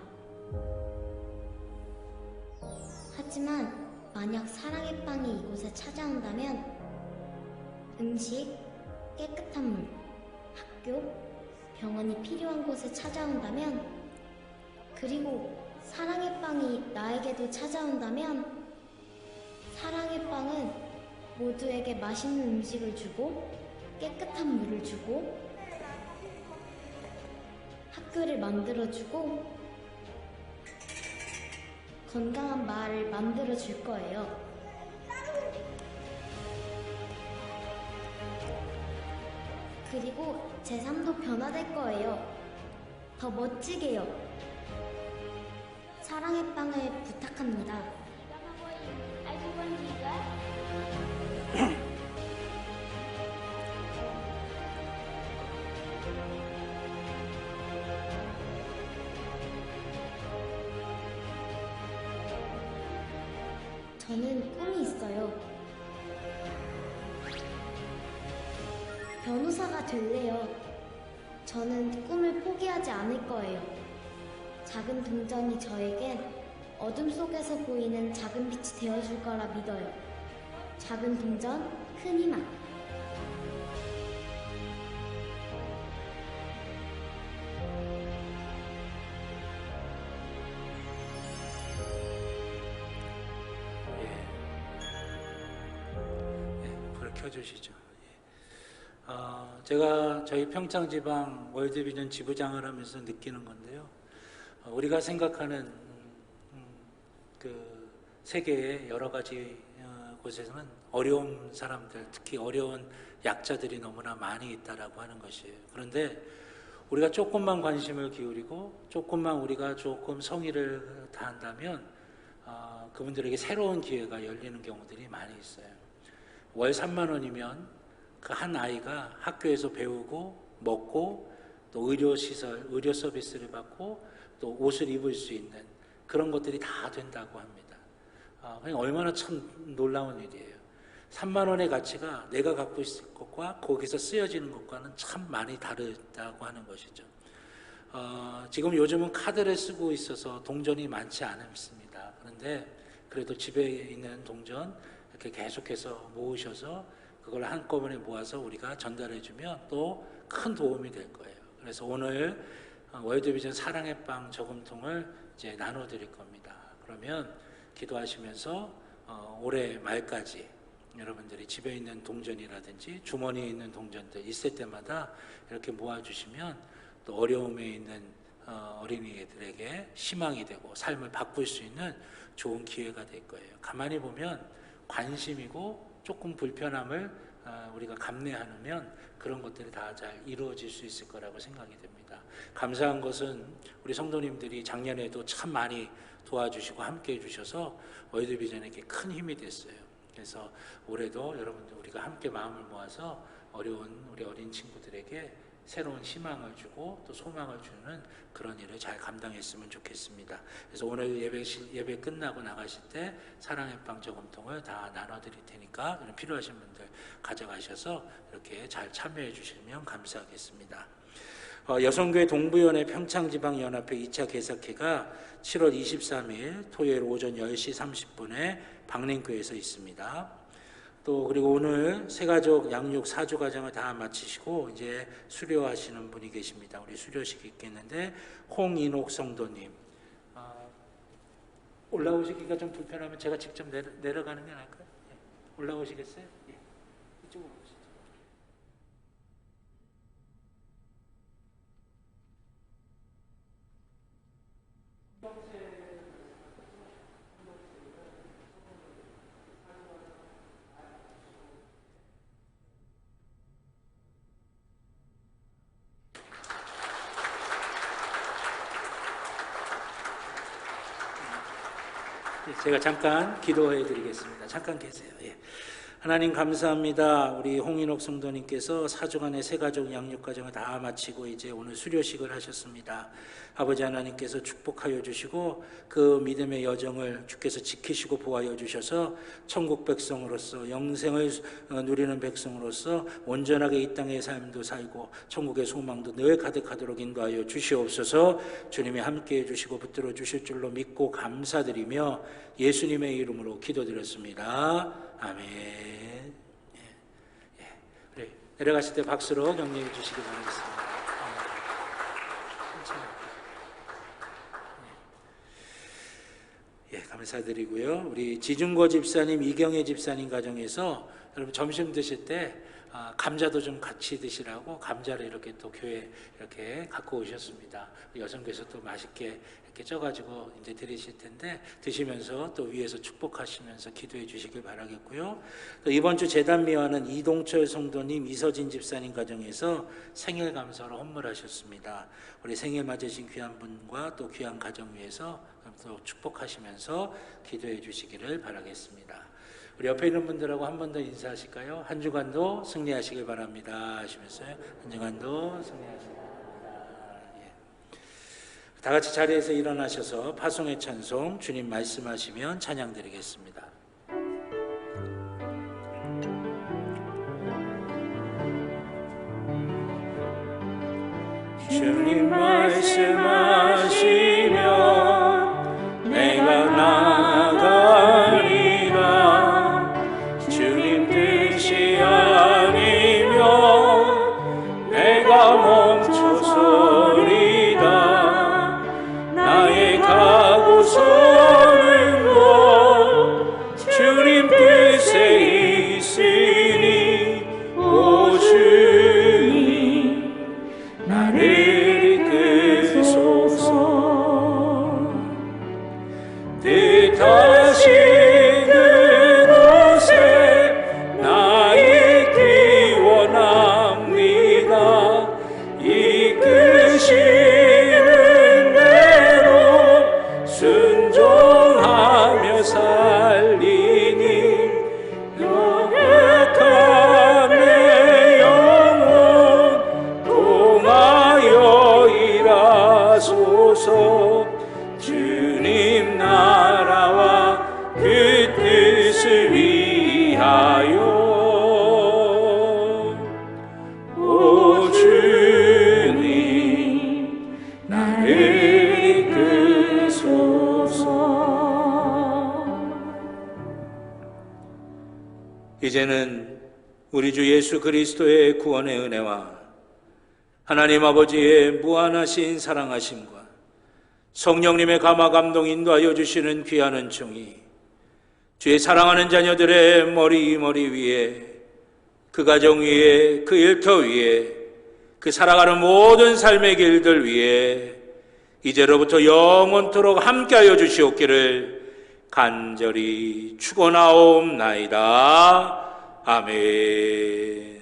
하지만 만약 사랑의 빵이 이곳에 찾아온다면 음식, 깨끗한 물, 학교, 병원이 필요한 곳에 찾아온다면, 그리고 사랑의 빵이 나에게도 찾아온다면, 사랑의 빵은 모두에게 맛있는 음식을 주고 깨끗한 물을 주고 학교를 만들어주고 건강한 마을을 만들어줄 거예요. 그리고 제 삶도 변화될 거예요. 더 멋지게요. 사랑의 빵을 부탁합니다. 저는 꿈이 있어요. 변호사가 될래요. 저는 꿈을 포기하지 않을 거예요. 작은 동전이 저에겐 어둠 속에서 보이는 작은 빛이 되어줄 거라 믿어요. 작은 동전, 큰 희망. 불을 켜주시죠. 제가 저희 평창지방 월드비전 지부장을 하면서 느끼는 건데요. 우리가 생각하는 그 세계의 여러 가지 곳에서는 어려운 사람들, 특히 어려운 약자들이 너무나 많이 있다라고 하는 것이에요. 그런데 우리가 조금만 관심을 기울이고 조금만 우리가 조금 성의를 다한다면 그분들에게 새로운 기회가 열리는 경우들이 많이 있어요. 월 3만 원이면 그 한 아이가 학교에서 배우고 먹고 또 의료시설, 의료 서비스를 받고 또 옷을 입을 수 있는 그런 것들이 다 된다고 합니다. 얼마나 참 놀라운 일이에요. 3만 원의 가치가 내가 갖고 있을 것과 거기서 쓰여지는 것과는 참 많이 다르다고 하는 것이죠. 지금 요즘은 카드를 쓰고 있어서 동전이 많지 않습니다. 그런데 그래도 집에 있는 동전 이렇게 계속해서 모으셔서 그걸 한꺼번에 모아서 우리가 전달해주면 또 큰 도움이 될 거예요. 그래서 오늘 월드비전 사랑의 빵 저금통을 이제 나눠드릴 겁니다. 그러면 기도하시면서 올해 말까지 여러분들이 집에 있는 동전이라든지 주머니에 있는 동전들 있을 때마다 이렇게 모아주시면 또 어려움에 있는 어린이들에게 희망이 되고 삶을 바꿀 수 있는 좋은 기회가 될 거예요. 가만히 보면 관심이고 조금 불편함을 우리가 감내하면 그런 것들이 다 잘 이루어질 수 있을 거라고 생각이 됩니다. 감사한 것은 우리 성도님들이 작년에도 참 많이 도와주시고 함께 해주셔서 월드비전에게 큰 힘이 됐어요. 그래서 올해도 여러분들 우리가 함께 마음을 모아서 어려운 우리 어린 친구들에게 새로운 희망을 주고 또 소망을 주는 그런 일을 잘 감당했으면 좋겠습니다. 그래서 오늘 예배 끝나고 나가실 때 사랑의 빵 저금통을 다 나눠드릴 테니까 필요하신 분들 가져가셔서 이렇게 잘 참여해 주시면 감사하겠습니다. 여성교회 동부연회 평창지방연합회 2차 개석회가 7월 23일 토요일 오전 10시 30분에 박림교회에서 있습니다. 또 그리고 오늘 새가족 양육 사주 과정을 다 마치시고 이제 수료하시는 분이 계십니다. 우리 수료식이 있겠는데 홍인옥 성도님 올라오시기가 좀 불편하면 제가 직접 내려가는 게 나을까요? 예. 올라오시겠어요? 예. 이쪽으로 오시죠. 제가 잠깐 기도해 드리겠습니다. 잠깐 계세요. 예. 하나님 감사합니다. 우리 홍인옥 성도님께서 4주간의 새가족 양육 과정을 다 마치고 이제 오늘 수료식을 하셨습니다. 아버지 하나님께서 축복하여 주시고 그 믿음의 여정을 주께서 지키시고 보호하여 주셔서 천국 백성으로서 영생을 누리는 백성으로서 온전하게 이 땅의 삶도 살고 천국의 소망도 늘 가득하도록 인도하여 주시옵소서. 주님이 함께해 주시고 붙들어 주실 줄로 믿고 감사드리며 예수님의 이름으로 기도드렸습니다. 아멘. 예. 내려가실 때 박수로 격려해 주시기 바라겠습니다. 예, 감사드리고요. 우리 지중거 집사님, 이경혜 집사님 가정에서 여러분 점심 드실 때 감자도 좀 같이 드시라고 감자를 이렇게 또 교회 이렇게 갖고 오셨습니다. 여성교에서 또 맛있게 이렇게 쪄가지고 이제 드리실 텐데 드시면서 또 위에서 축복하시면서 기도해 주시길 바라겠고요. 또 이번 주 재단미화는 이동철 성도님, 이서진 집사님 가정에서 생일 감사로 헌물하셨습니다. 우리 생일 맞으신 귀한 분과 또 귀한 가정 위해서 또 축복하시면서 기도해 주시기를 바라겠습니다. 우리 옆에 있는 분들하고 한 번 더 인사하실까요? 한 주간도 승리하시길 바랍니다 하시면서요. 한 주간도 승리하시길 바랍니다. 예. 다 같이 자리에서 일어나셔서 파송의 찬송 주님 말씀하시면 찬양 드리겠습니다. 주님 말씀하시면 내가 나가리라. 주님 뜻이 아니면 내가 멈춰서리다. 나의 가고서는 것 주님 뜻에 있으니 오 주님 나를 이끌소서. 살리니 연약한 내 영혼 통하여 일하소서. 주님 나라와 그 뜻을 위하여 오 주님 나를 이끄소서. 이제는 우리 주 예수 그리스도의 구원의 은혜와 하나님 아버지의 무한하신 사랑하심과 성령님의 감화 감동 인도하여 주시는 귀한 은총이 주의 사랑하는 자녀들의 머리 위에, 그 가정 위에, 그 일터 위에, 그 살아가는 모든 삶의 길들 위에 이제로부터 영원토록 함께하여 주시옵기를 간절히 축원하옵나이다. 아멘.